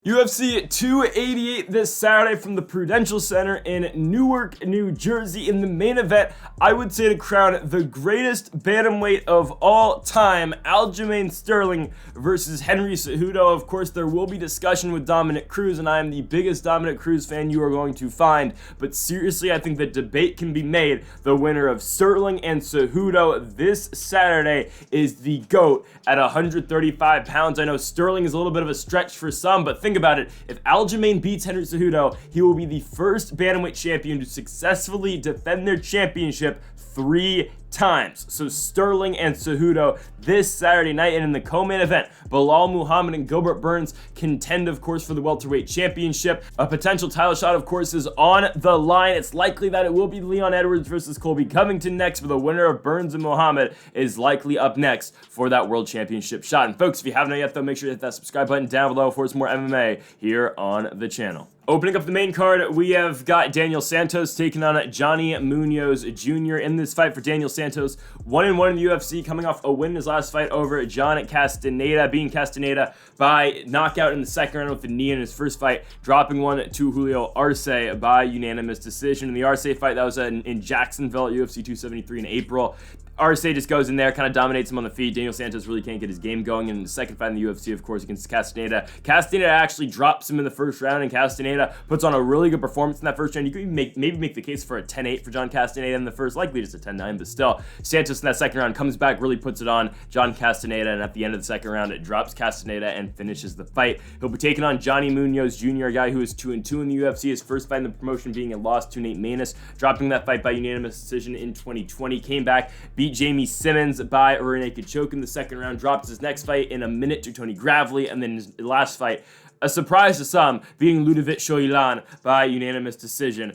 UFC 288 this Saturday from the Prudential Center in Newark, New Jersey. In the main event, I would say to crown the greatest bantamweight of all time, Aljamain Sterling versus Henry Cejudo. Of course, there will be discussion with Dominick Cruz, and I am the biggest Dominick Cruz fan you are going to find. But seriously, I think that debate can be made. The winner of Sterling and Cejudo this Saturday is the GOAT at 135 pounds. I know Sterling is a little bit of a stretch for some, but think about it. If Aljamain beats Henry Cejudo, he will be the first bantamweight champion to successfully defend their championship 3 times. So Sterling and Cejudo this Saturday night, and in the co-main event, Belal Muhammad and Gilbert Burns contend, of course, for the welterweight championship. A potential title shot, of course, is on the line. It's likely that it will be Leon Edwards versus Colby Covington next, but the winner of Burns and Muhammad is likely up next for that world championship shot. And folks, if you haven't yet, though, make sure to hit that subscribe button down below for some more MMA here on the channel. Opening up the main card, we have got Daniel Santos taking on Johnny Munoz Jr. in this fight for Daniel Santos. 1-1 in the UFC, coming off a win in his last fight over John Castaneda, beating Castaneda by knockout in the second round with the knee in his first fight, dropping one to Julio Arce by unanimous decision. In the Arce fight, that was in Jacksonville at UFC 273 in April. Arce just goes in there, kind of dominates him on the feet. Daniel Santos really can't get his game going. In the second fight in the UFC, of course, against Castaneda. Castaneda actually drops him in the first round, and Castaneda puts on a really good performance in that first round. You could maybe make the case for a 10-8 for John Castaneda in the first, likely just a 10-9, but still. Santos in that second round comes back, really puts it on John Castaneda, and at the end of the second round, it drops Castaneda and finishes the fight. He'll be taking on Johnny Munoz Jr., a guy who is 2-2 in the UFC. His first fight in the promotion being a loss to Nate Maness, dropping that fight by unanimous decision in 2020. Came back, beat Jamie Simmons by a rear naked choke in the second round, drops his next fight in a minute to Tony Gravely, and then his last fight, a surprise to some, being Ludovic Shoilan by unanimous decision.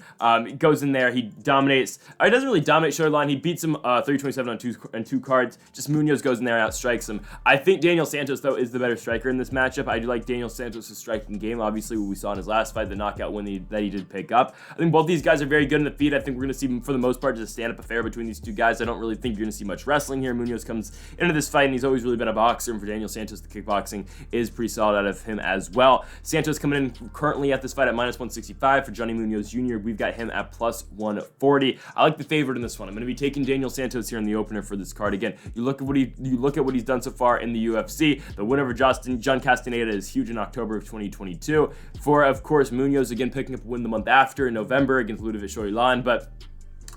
Goes in there, he dominates. He doesn't really dominate Shoilan. He beats him 327 on two cards. Just Munoz goes in there, outstrikes him. I think Daniel Santos, though, is the better striker in this matchup. I do like Daniel Santos' striking game. Obviously, what we saw in his last fight, the knockout win that he did pick up. I think both these guys are very good in the feet. I think we're going to see, for the most part, just a stand-up affair between these two guys. I don't really think you're going to see much wrestling here. Munoz comes into this fight, and he's always really been a boxer. And for Daniel Santos, the kickboxing is pretty solid out of him as well. Santos coming in currently at this fight at -165. For Johnny Munoz Jr., we've got him at +140. I like the favorite in this one. I'm going to be taking Daniel Santos here in the opener for this card. Again, you look at what he's done so far in the UFC. The winner of John Castaneda is huge in October of 2022. For, of course, Munoz again picking up a win the month after in November against Ludovic Shoilan, but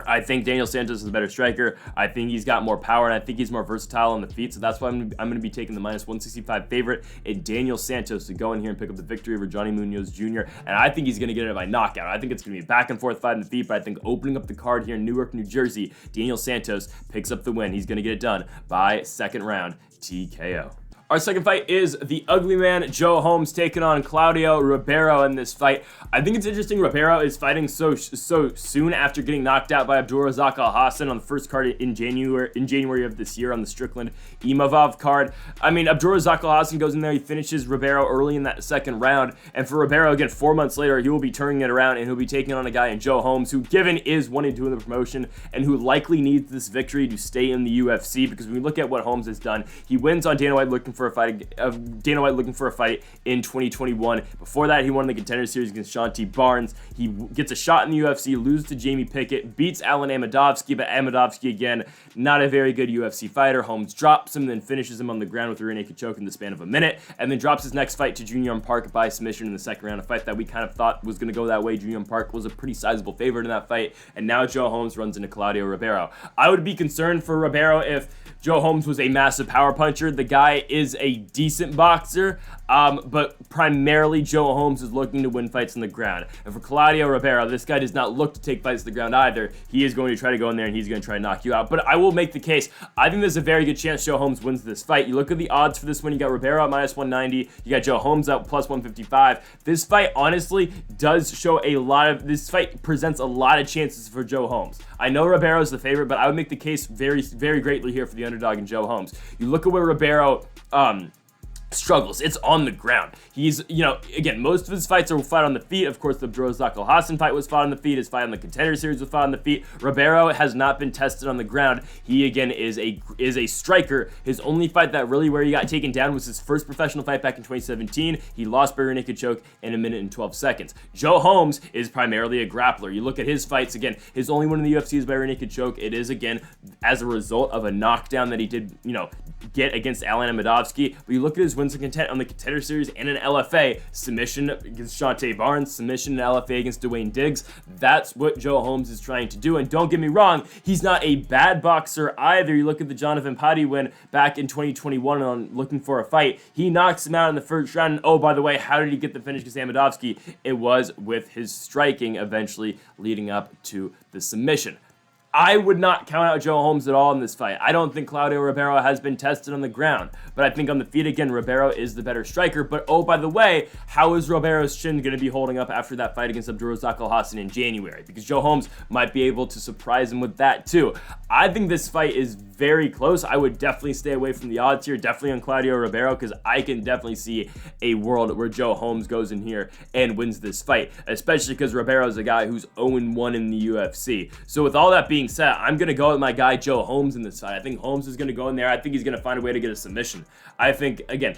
I think Daniel Santos is the better striker. I think he's got more power, and I think he's more versatile on the feet, so that's why I'm going to be taking the -165 favorite in Daniel Santos to go in here and pick up the victory over Johnny Munoz Jr., and I think he's going to get it by knockout. I think it's going to be a back-and-forth fight in the feet, but I think opening up the card here in Newark, New Jersey, Daniel Santos picks up the win. He's going to get it done by second round TKO. Our second fight is the ugly man, Joe Holmes, taking on Claudio Ribeiro in this fight. I think it's interesting Ribeiro is fighting so soon after getting knocked out by Abdulrazak Alhassan on the first card in January of this year on the Strickland Imavov card. I mean, Abdulrazak Alhassan goes in there, he finishes Ribeiro early in that second round, and for Ribeiro, again, 4 months later, he will be turning it around, and he'll be taking on a guy in Joe Holmes, who, given is 1-2 in the promotion, and who likely needs this victory to stay in the UFC, because when we look at what Holmes has done, he wins on Dana White looking for a fight in 2021. Before that, he won the Contender Series against Sean T. Barnes. He gets a shot in the UFC, loses to Jamie Pickett, beats Alan Amadovsky, but Amadovsky, again, not a very good UFC fighter. Holmes drops him, then finishes him on the ground with a rear naked choke in the span of a minute, and then drops his next fight to Junior Park by submission in the second round, a fight that we kind of thought was going to go that way. Junior Park was a pretty sizable favorite in that fight, and now Joe Holmes runs into Claudio Ribeiro. I would be concerned for Ribeiro if Joe Holmes was a massive power puncher. The guy is a decent boxer, but primarily Joe Holmes is looking to win fights on the ground. And for Claudio Ribeiro, this guy does not look to take fights to the ground either. He is going to try to go in there and he's going to try to knock you out. But I will make the case, I think there's a very good chance Joe Holmes wins this fight. You look at the odds for this one, you got Ribeiro at -190, you got Joe Holmes at +155. This fight honestly does show this fight presents a lot of chances for Joe Holmes. I know Ribeiro is the favorite, but I would make the case very, very greatly here for the underdog in Joe Holmes. You look at where Ribeiro struggles. It's on the ground. He's, you know, again, most of his fights are fought on the feet. Of course, the Jourdain fight was fought on the feet. His fight on the Contender Series was fought on the feet. Ribeiro has not been tested on the ground. He, again, is a striker. His only fight that really where he got taken down was his first professional fight back in 2017. He lost by rear naked choke in 1 minute and 12 seconds. Joe Holmes is primarily a grappler. You look at his fights, again, his only one in the UFC is by rear naked choke. It is, again, as a result of a knockdown that he did, you know, get against Alan Amedovski. But you look at his wins on the Contender Series and an LFA, submission against Shante Barnes, submission in LFA against Dwayne Diggs. That's what Joe Holmes is trying to do. And don't get me wrong, he's not a bad boxer either. You look at the Jonathan Patti win back in 2021 on Looking for a Fight. He knocks him out in the first round. And oh, by the way, how did he get the finish against Amedovski? It was with his striking, eventually leading up to the submission. I would not count out Joe Holmes at all in this fight. I don't think Claudio Ribeiro has been tested on the ground, but I think on the feet, again, Ribeiro is the better striker. But oh, by the way, how is Ribeiro's chin going to be holding up after that fight against Abdulrazak Alhassan in January? Because Joe Holmes might be able to surprise him with that too. I think this fight is very close. I would definitely stay away from the odds here, definitely on Claudio Ribeiro, because I can definitely see a world where Joe Holmes goes in here and wins this fight, especially because Ribeiro is a guy who's 0-1 in the UFC. So with all that being said, I'm going to go with my guy Joe Holmes in this fight. I think Holmes is going to go in there. I think he's going to find a way to get a submission. I think, again,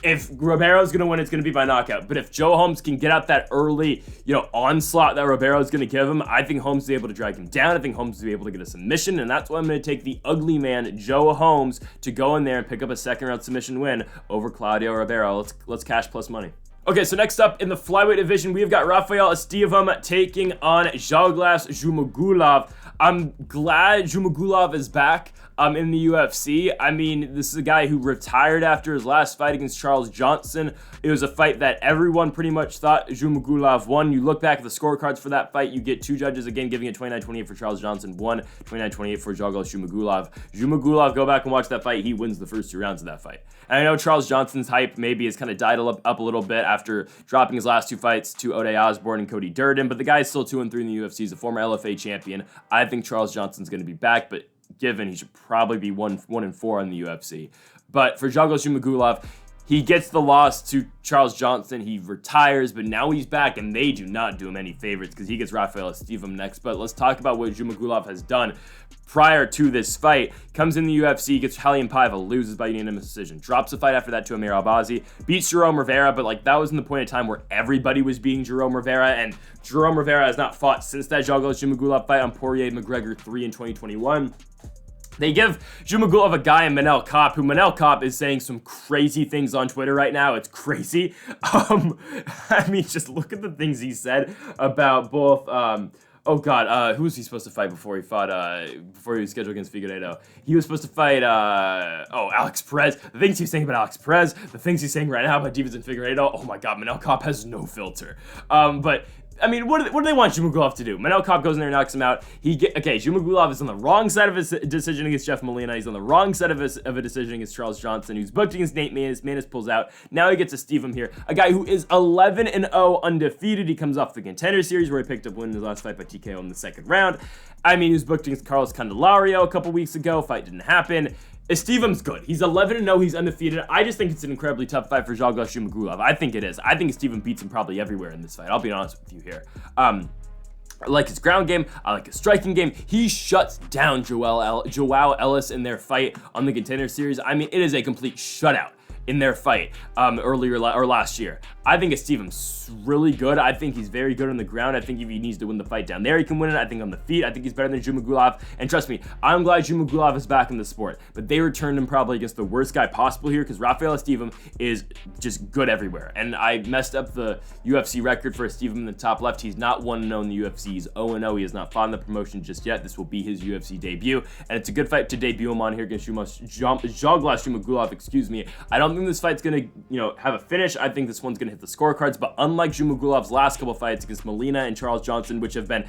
if Ribeiro's going to win, it's going to be by knockout. But if Joe Holmes can get out that early, you know, onslaught that Ribeiro's going to give him, I think Holmes is able to drag him down. I think Holmes will be able to get a submission, and that's why I'm going to take the ugly man, Joe Holmes, to go in there and pick up a second-round submission win over Claudio Ribeiro. Let's cash plus money. Okay, so next up in the flyweight division, we've got Rafael Estevam taking on Zhumagulov. I'm glad Zhumagulov is back in the UFC. I mean, this is a guy who retired after his last fight against Charles Johnson. It was a fight that everyone pretty much thought Zhumagulov won. You look back at the scorecards for that fight, you get two judges again giving it 29-28 for Charles Johnson, 29-28 for Zhumagulov. Zhumagulov, go back and watch that fight. He wins the first 2 rounds of that fight. And I know Charles Johnson's hype maybe has kind of died up a little bit after dropping his last 2 fights to Ode Osborne and Cody Durden, but the guy's still 2-3 in the UFC. He's a former LFA champion. I think Charles Johnson's going to be back, but given he should probably be 1-4 in the UFC. But for Zhumagulov, he gets the loss to Charles Johnson. He retires, but now he's back, and they do not do him any favorites because he gets Rafael Estevam next. But let's talk about what Zhumagulov has done prior to this fight. Comes in the UFC, gets Raulian Paiva, loses by unanimous decision. Drops the fight after that to Amir Albazi. Beats Jerome Rivera, but like that was in the point of time where everybody was beating Jerome Rivera, and Jerome Rivera has not fought since that Zhumagulov fight on Poirier-McGregor 3 in 2021. They give Zhumagulov a guy in Manel Kopp, who Manel Kopp is saying some crazy things on Twitter right now. It's crazy. I mean, just look at the things he said about both, who was he supposed to fight before he was scheduled against Figueiredo? He was supposed to fight, Alex Perez. The things he's saying about Alex Perez, the things he's saying right now about Divas and Figueiredo, oh my God, Manel Kopp has no filter. But I mean, what do they want Zhumagulov to do? Manel Kopp goes in there and knocks him out. Zhumagulov is on the wrong side of his decision against Jeff Molina. He's on the wrong side of a decision against Charles Johnson, who's booked against Nate Maness. Maness pulls out. Now he gets Estevam here, a guy who is 11-0 undefeated. He comes off the Contender Series where he picked up win in his last fight by TKO in the second round. I mean, he was booked against Carlos Candelario a couple weeks ago. Fight didn't happen. Estevam's good. He's 11-0. He's undefeated. I just think it's an incredibly tough fight for Zhumagulov. I think it is. I think Estevam beats him probably everywhere in this fight. I'll be honest with you here. I like his ground game. I like his striking game. He shuts down Joao Ellis in their fight on the Contender Series. I mean, it is a complete shutout in their fight last year. I think Estevam's really good. I think he's very good on the ground. I think if he needs to win the fight down there, he can win it. I think on the feet, I think he's better than Zhumagulov. And trust me, I'm glad Zhumagulov is back in the sport. But they returned him probably against the worst guy possible here because Rafael Estevam is just good everywhere. And I messed up the UFC record for Estevam in the top left. He's not 1-0 in the UFC. He's 0-0. He has not fought in the promotion just yet. This will be his UFC debut. And it's a good fight to debut him on here against Zhumagulov, excuse me. I don't think this fight's going to, have a finish. I think this one's going to hit the scorecards, but unlike Zhumagulov's last couple fights against Molina and Charles Johnson, which have been,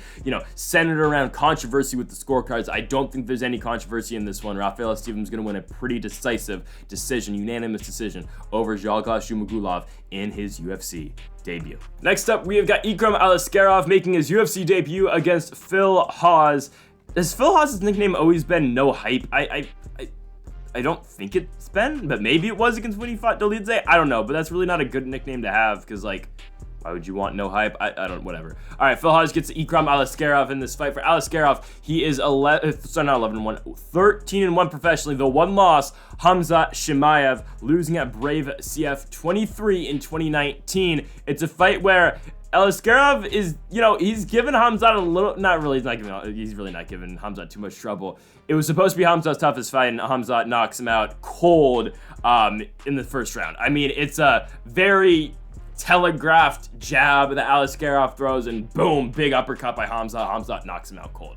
centered around controversy with the scorecards, I don't think there's any controversy in this one. Rafael Estevan's going to win a pretty decisive decision, unanimous decision over Zhumagulov in his UFC debut. Next up, we have got Ikram Aliskerov making his UFC debut against Phil Hawes. Has Phil Hawes' nickname always been No Hype? I I don't think it's been, but maybe it was against when he fought Dolidze. I don't know, but that's really not a good nickname to have because, like, why would you want no hype? I don't, whatever. All right, Phil Hawes gets Ikram Aliskerov in this fight. For Aliskerov, he is 13-1 professionally. The one loss, Hamzat Chimaev, losing at Brave CF 23 in 2019. It's a fight where Aliskerov is, you know, he's given Hamzat a little, he's really not giving Hamzat too much trouble. It was supposed to be Hamzat's toughest fight, and Hamzat knocks him out cold in the first round. I mean, it's a very telegraphed jab that Aliskerov throws, and boom, big uppercut by Hamzat. Hamzat knocks him out cold.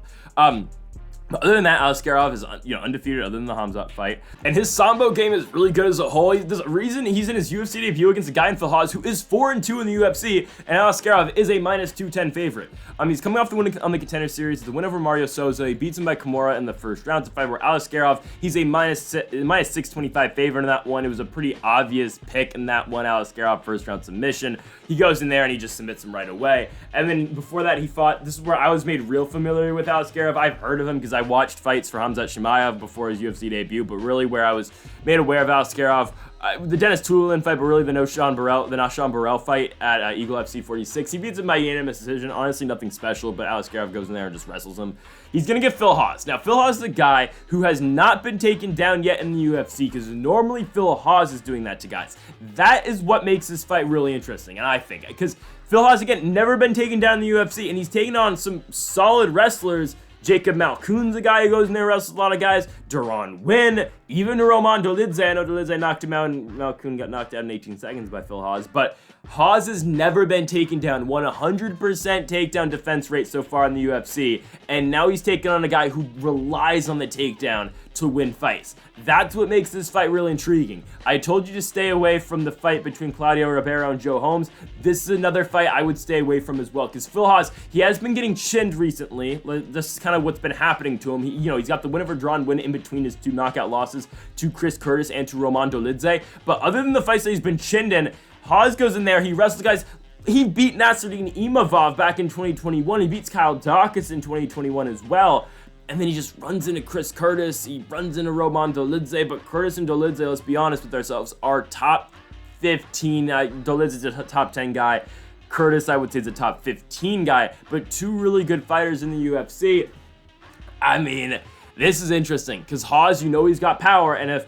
But other than that, Aliskerov is, undefeated other than the Hamzat fight. And his Sambo game is really good as a whole. There's a reason he's in his UFC debut against a guy in Phil Hawes who is 4-2 in the UFC, and Aliskerov is a -210 favorite. He's coming off the win on the Contender Series, the win over Mario Souza. He beats him by Kimura in the first round. It's a fight where Aliskerov, he's a -625 favorite in that one. It was a pretty obvious pick in that one. Aliskerov first round submission. He goes in there and he just submits him right away. And then before that, he fought, this is where I was made real familiar with Aliskerov. I've heard of him because I watched fights for Hamzat Chimaev before his UFC debut, but really where I was made aware of Aliskerov, the Dennis Tulin fight, but really the Noshan Burrell fight at Eagle FC 46. He beats him by unanimous decision. Honestly, nothing special, but Aliskerov goes in there and just wrestles him. He's going to get Phil Hawes. Now, Phil Hawes is a guy who has not been taken down yet in the UFC, because normally Phil Hawes is doing that to guys. That is what makes this fight really interesting, and I think, because Phil Hawes, again, never been taken down in the UFC, and he's taken on some solid wrestlers. Jacob Malkoun's a guy who goes in there and wrestles a lot of guys. Duran Win, even Roman Dolidze. I know Dolidze knocked him out, and Malkoun got knocked out in 18 seconds by Phil Hawes. But Hawes has never been taken down. 100% takedown defense rate so far in the UFC. And now he's taking on a guy who relies on the takedown to win fights. That's what makes this fight really intriguing. I told you to stay away from the fight between Claudio Ribeiro and Joe Holmes. This is another fight I would stay away from as well, because Phil Hawes, he has been getting chinned recently. This is kind of what's been happening to him. He's got the win over Jourdain win in between his two knockout losses to Chris Curtis and to Roman Dolidze. But other than the fights that he's been chinned in, Hawes goes in there, he wrestles guys. He beat Nasruddin Imavov back in 2021. He beats Kyle Dawkins in 2021 as well. And then he just runs into Chris Curtis. He runs into Roman Dolidze. But Curtis and Dolidze, let's be honest with ourselves, are top 15. Dolidze is a top 10 guy. Curtis, I would say, is a top 15 guy. But two really good fighters in the UFC. I mean, this is interesting, because Hawes, he's got power. And if,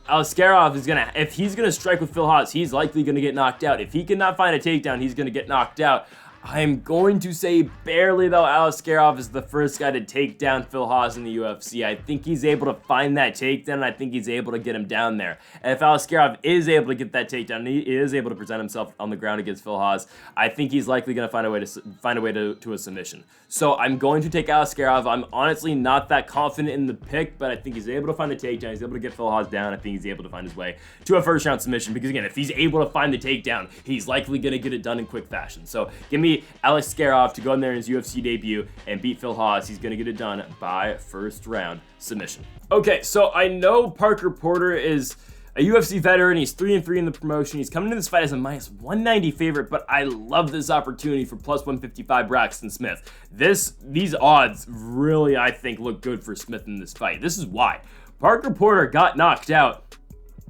Aliskerov is if he's gonna strike with Phil Hawes, he's likely gonna get knocked out. If he cannot find a takedown, he's gonna get knocked out. I'm going to say barely, though. Aliskerov is the first guy to take down Phil Hawes in the UFC. I think he's able to find that takedown, and I think he's able to get him down there. And if Aliskerov is able to get that takedown, and he is able to present himself on the ground against Phil Hawes, I think he's likely going to find a way to a submission. So I'm going to take Aliskerov. I'm honestly not that confident in the pick, but I think he's able to find the takedown. He's able to get Phil Hawes down. I think he's able to find his way to a first-round submission, because, again, if he's able to find the takedown, he's likely going to get it done in quick fashion. So give me Aliskerov to go in there in his UFC debut and beat Phil Hawes. He's going to get it done by first round submission. Okay, so I know Parker Porter is a UFC veteran. He's 3-3 in the promotion. He's coming into this fight as a -190 favorite, but I love this opportunity for +155 Braxton Smith. These odds really, I think, look good for Smith in this fight. This is why. Parker Porter got knocked out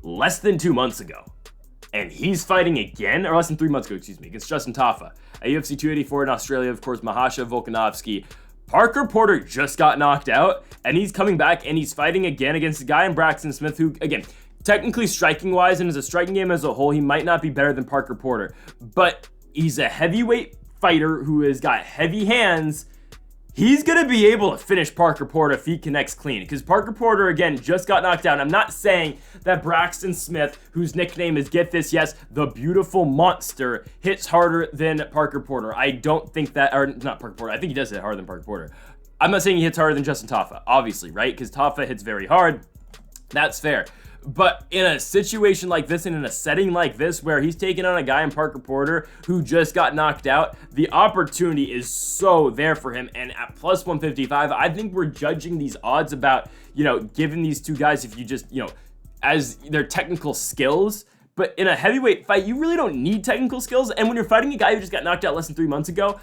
less than 2 months ago. And he's fighting again, or less than 3 months ago, against Justin Tafa. At UFC 284 in Australia, of course, Mahasha Volkanovski. Parker Porter just got knocked out, and he's coming back, and he's fighting again against a guy in Braxton Smith who, again, technically striking-wise, and as a striking game as a whole, he might not be better than Parker Porter. But he's a heavyweight fighter who has got heavy hands. He's going to be able to finish Parker Porter if he connects clean, because Parker Porter, again, just got knocked out. I'm not saying that Braxton Smith, whose nickname is, get this, yes, the beautiful monster, hits harder than Parker Porter. I don't think that, or not Parker Porter, I think he does hit harder than Parker Porter. I'm not saying he hits harder than Justin Tafa, obviously, right? Because Tafa hits very hard. That's fair. But in a situation like this and in a setting like this where he's taking on a guy in Parker Porter who just got knocked out, the opportunity is so there for him. And at +155, I think we're judging these odds about, giving these two guys, if you just, as their technical skills. But in a heavyweight fight, you really don't need technical skills. And when you're fighting a guy who just got knocked out less than 3 months ago,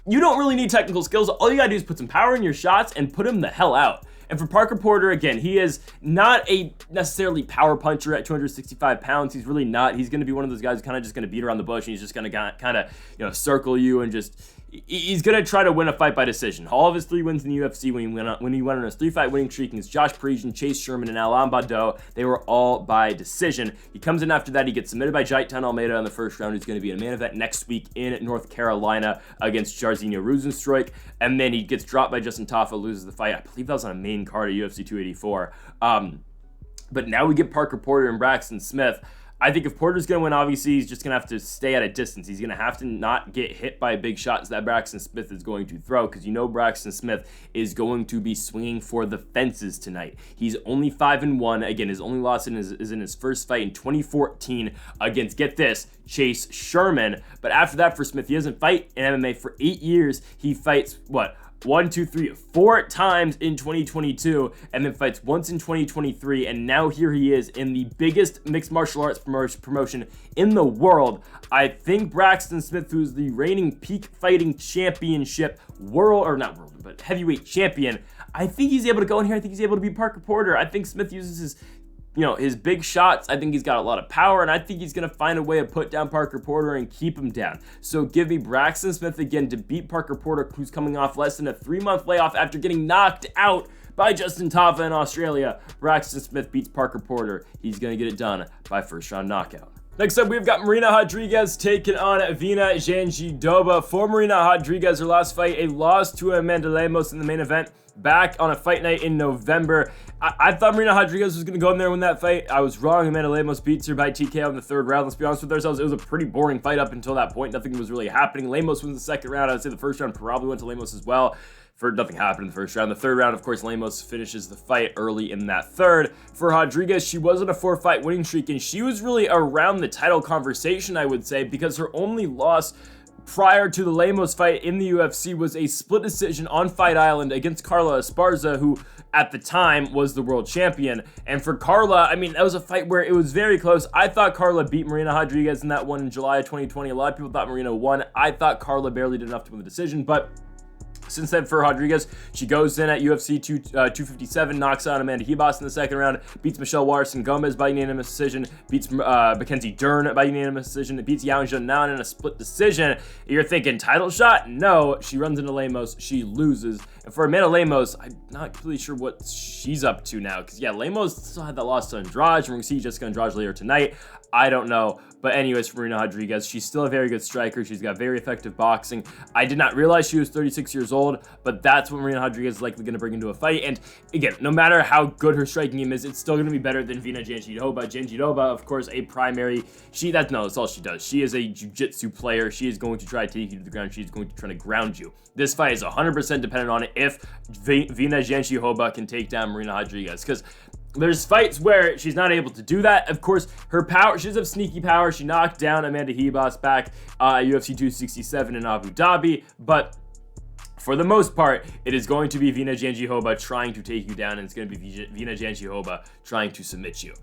you don't really need technical skills. All you gotta do is put some power in your shots and put him the hell out. And for Parker Porter, again, he is not a necessarily power puncher at 265 pounds. He's really not. He's going to be one of those guys who's kind of just going to beat around the bush, and he's just going to kind of, circle you and just... He's going to try to win a fight by decision. All of his 3 wins in the UFC when he went on his 3-fight winning streak against Josh Parisian, Chase Sherman, and Alain Baudot, they were all by decision. He comes in after that. He gets submitted by Jairton Almeida in the first round, who's going to be in a main event next week in North Carolina against Jairzinho Rozenstruik. And then he gets dropped by Justin Tafa, loses the fight. I believe that was on a main card at UFC 284. But now we get Parker Porter and Braxton Smith. I think if Porter's going to win, obviously, he's just going to have to stay at a distance. He's going to have to not get hit by big shots that Braxton Smith is going to throw, because Braxton Smith is going to be swinging for the fences tonight. He's only 5-1. Again, his only loss is in his first fight in 2014 against, get this, Chase Sherman. But after that, for Smith, he doesn't fight in MMA for 8 years. He fights, 4 times in 2022, and then fights once in 2023, and now here he is in the biggest mixed martial arts promotion in the world. I think Braxton Smith, who's the reigning peak fighting championship heavyweight champion, I think he's able to go in here. I think he's able to beat Parker Porter. I think Smith uses his big shots. I think he's got a lot of power, and I think he's going to find a way to put down Parker Porter and keep him down. So give me Braxton Smith again to beat Parker Porter, who's coming off less than a 3-month layoff after getting knocked out by Justin Tafa in Australia. Braxton Smith beats Parker Porter. He's going to get it done by first-round knockout. Next up, we've got Marina Rodriguez taking on Virna Jandiroba. For Marina Rodriguez, her last fight, a loss to Amanda Lemos in the main event, back on a fight night in November. I thought Marina Rodriguez was going to go in there and win that fight. I was wrong. Amanda Lemos beats her by TKO in the 3rd round. Let's be honest with ourselves. It was a pretty boring fight up until that point. Nothing was really happening. Lemos wins the 2nd round. I would say the 1st round probably went to Lemos as well. Nothing happened in the 1st round. The 3rd round, of course, Lemos finishes the fight early in that 3rd. For Rodriguez, she was on a 4-fight winning streak, and she was really around the title conversation, I would say, because her only loss prior to the Lemos fight in the UFC was a split decision on Fight Island against Carla Esparza, who at the time was the world champion. And for Carla, that was a fight where it was very close. I thought Carla beat Marina Rodriguez in that one in July of 2020. A lot of people thought Marina won. I thought Carla barely did enough to win the decision, but since then, for Rodriguez, she goes in at UFC 257, knocks out Amanda Ribas in the 2nd round, beats Michelle Waterson Gomez by unanimous decision, beats Mackenzie Dern by unanimous decision, beats Yang Zhenan in a split decision. You're thinking, title shot? No. She runs into Lemos. She loses. And for Amanda Lemos, I'm not completely sure what she's up to now, because, Lemos still had that loss to Andrade. We're going to see Jessica Andrade later tonight. I don't know. But anyways, for Marina Rodriguez, she's still a very good striker. She's got very effective boxing. I did not realize she was 36 years old, but that's what Marina Rodriguez is likely going to bring into a fight. And again, no matter how good her striking game is, it's still going to be better than Virna Jandiroba. Jandiroba, of course, a primary. That's all she does. She is a jiu-jitsu player. She is going to try to take you to the ground. She's going to try to ground you. This fight is 100% dependent on it if Virna Jandiroba can take down Marina Rodriguez, because there's fights where she's not able to do that. Of course, her power, she does have sneaky power. She knocked down Amanda Ribas back at UFC 267 in Abu Dhabi, but for the most part, it is going to be Virna Jandiroba trying to take you down, and it's going to be Virna Jandiroba trying to submit you.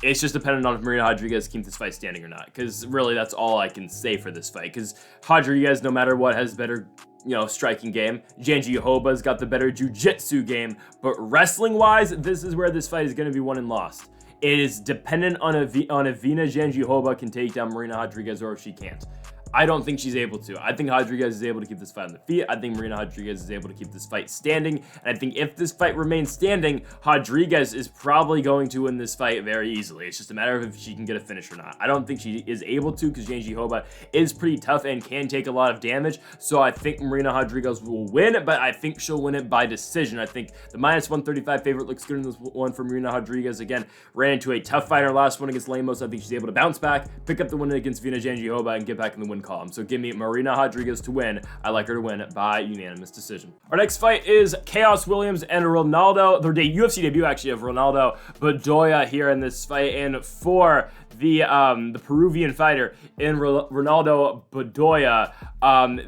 It's just dependent on if Marina Rodriguez keeps this fight standing or not, because really that's all I can say for this fight, because Rodriguez, no matter what, has better striking game. Jandiroba's got the better jiu-jitsu game, but wrestling-wise, this is where this fight is going to be won and lost. It is dependent on if Virna Jandiroba can take down Marina Rodriguez or if she can't. I don't think she's able to. I think Rodriguez is able to keep this fight on the feet. I think Marina Rodriguez is able to keep this fight standing. And I think if this fight remains standing, Rodriguez is probably going to win this fight very easily. It's just a matter of if she can get a finish or not. I don't think she is able to, because Jandiroba is pretty tough and can take a lot of damage. So I think Marina Rodriguez will win, but I think she'll win it by decision. I think the -135 favorite looks good in this one for Marina Rodriguez. Again, ran into a tough fight in her last one against Lemos. I think she's able to bounce back, pick up the win against Virna Jandiroba, and get back in the win column. So give me Marina Rodriguez to win. I like her to win by unanimous decision. Our next fight is Chaos Williams and Ronaldo, the UFC debut actually of Ronaldo Bedoya here in this fight. And for the Peruvian fighter in Ronaldo Bedoya,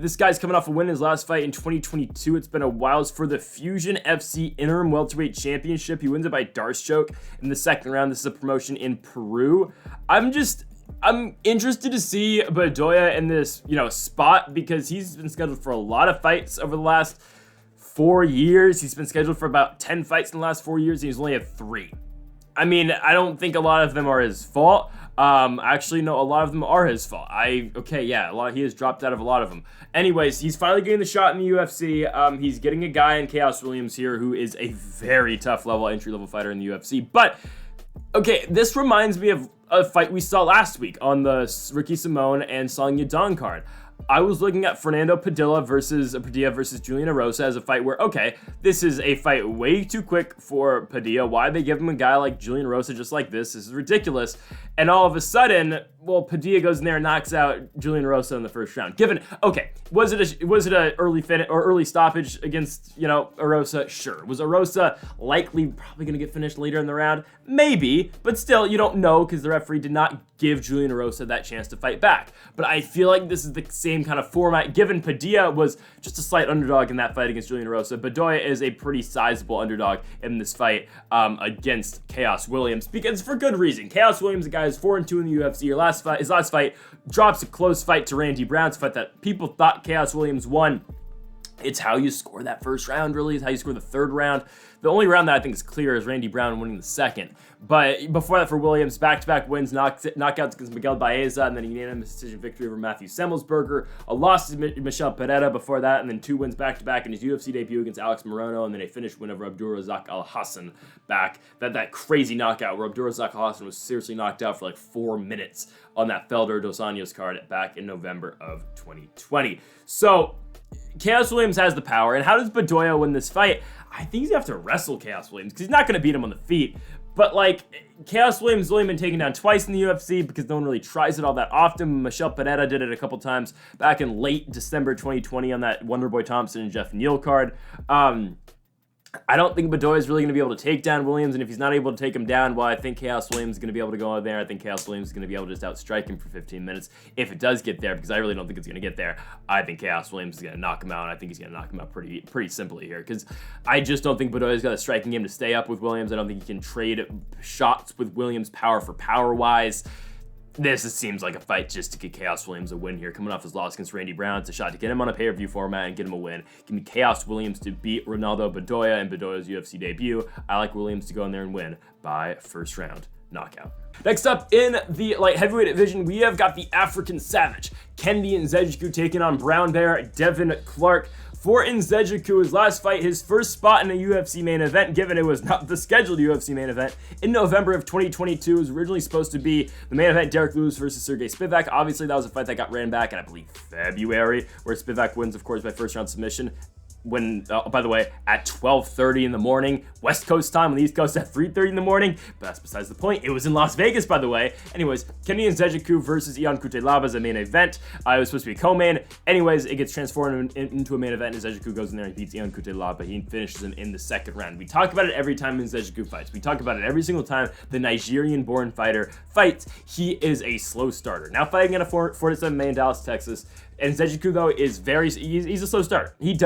this guy's coming off a win in his last fight in 2022. It's been a while. For the Fusion FC Interim Welterweight Championship, he wins it by Darce choke in the 2nd round. This is a promotion in Peru. I'm interested to see Bedoya in this, spot, because he's been scheduled for a lot of fights over the last 4 years. He's been scheduled for about 10 fights in the last 4 years, and he's only had 3. I mean, I don't think a lot of them are his fault. Actually, no, a lot of them are his fault. He has dropped out of a lot of them. Anyways, he's finally getting the shot in the UFC. He's getting a guy in Chaos Williams here who is a very tough level, entry-level fighter in the UFC. But, okay, this reminds me of a fight we saw last week on the Ricky Simón and Song Yadong card. I was looking at Fernando Padilla versus Julian Erosa as a fight where, okay, this is a fight way too quick for Padilla. Why they give him a guy like Julian Erosa just like this? This is ridiculous. And all of a sudden, well, Padilla goes in there and knocks out Julian Erosa in the first round. Was it a early finish or early stoppage against, Erosa? Sure. Was Erosa probably going to get finished later in the round? Maybe, but still, you don't know because the referee did not give Julian Erosa that chance to fight back. But I feel like this is the same kind of format, given Padilla was just a slight underdog in that fight against Julian Erosa. Bedoya is a pretty sizable underdog in this fight against Chaos Williams, because for good reason. Chaos Williams, a guy who's 4-2 in the UFC. His last fight drops a close fight to Randy Brown's fight that people thought Chaos Williams won. It's how you score that first round, really. It's how you score the third round. The only round that I think is clear is Randy Brown winning the second. But before that for Williams, back-to-back wins, knockouts against Miguel Baeza, and then a unanimous decision victory over Matthew Semmelsberger. A loss to Michel Pereira before that, and then 2 wins back-to-back in his UFC debut against Alex Morono, and then a finished win over Abdulrazak Al-Hassan back. That crazy knockout where Abdulrazak Al-Hassan was seriously knocked out for like 4 minutes on that Felder Dos Anjos card back in November of 2020. So, Chaos Williams has the power, and how does Bedoya win this fight? I think he's going to have to wrestle Chaos Williams, because he's not going to beat him on the feet. But, Chaos Williams has only been taken down twice in the UFC because no one really tries it all that often. Michel Pereira did it a couple times back in late December 2020 on that Wonderboy Thompson and Jeff Neal card. I don't think Bedoya is really going to be able to take down Williams, and if he's not able to take him down, well, I think Chaos Williams is going to be able to go in there. I think Chaos Williams is going to be able to just outstrike him for 15 minutes if it does get there, because I really don't think it's going to get there. I think Chaos Williams is going to knock him out, and I think he's going to knock him out pretty simply here, because I just don't think Bedoya's got a striking game to stay up with Williams. I don't think he can trade shots with Williams power for power-wise. This seems like a fight just to get Chaos Williams a win here. Coming off his loss against Randy Brown, it's a shot to get him on a pay-per-view format and get him a win. Give me Chaos Williams to beat Ronaldo Bedoya in Bedoya's UFC debut. I like Williams to go in there and win by first round knockout. Next up in the light heavyweight division, we have got the African Savage, Kennedy Nzechukwu, taking on Brown Bear Devin Clark. For Nzechukwu, his last fight, his first spot in a UFC main event, given it was not the scheduled UFC main event, in November of 2022. It was originally supposed to be the main event, Derek Lewis versus Sergey Spivak. Obviously, that was a fight that got ran back in, I believe, February, where Spivak wins, of course, by first round submission. When, by the way, at 12:30 in the morning, West Coast time, on the East Coast at 3:30 in the morning, but that's besides the point. It was in Las Vegas, by the way. Anyways, Kennedy Nzechukwu versus Ion Cutelaba as a main event. It was supposed to be a co-main. Anyways, it gets transformed into a main event. Nzechukwu goes in there and beats Ion Cutelaba. He finishes him in the second round. We talk about it every time Nzechukwu fights. We talk about it every single time the Nigerian-born fighter fights. He is a slow starter. Now fighting at a 47 man in Dallas, Texas. And Nzechukwu, though, is he's a slow starter. He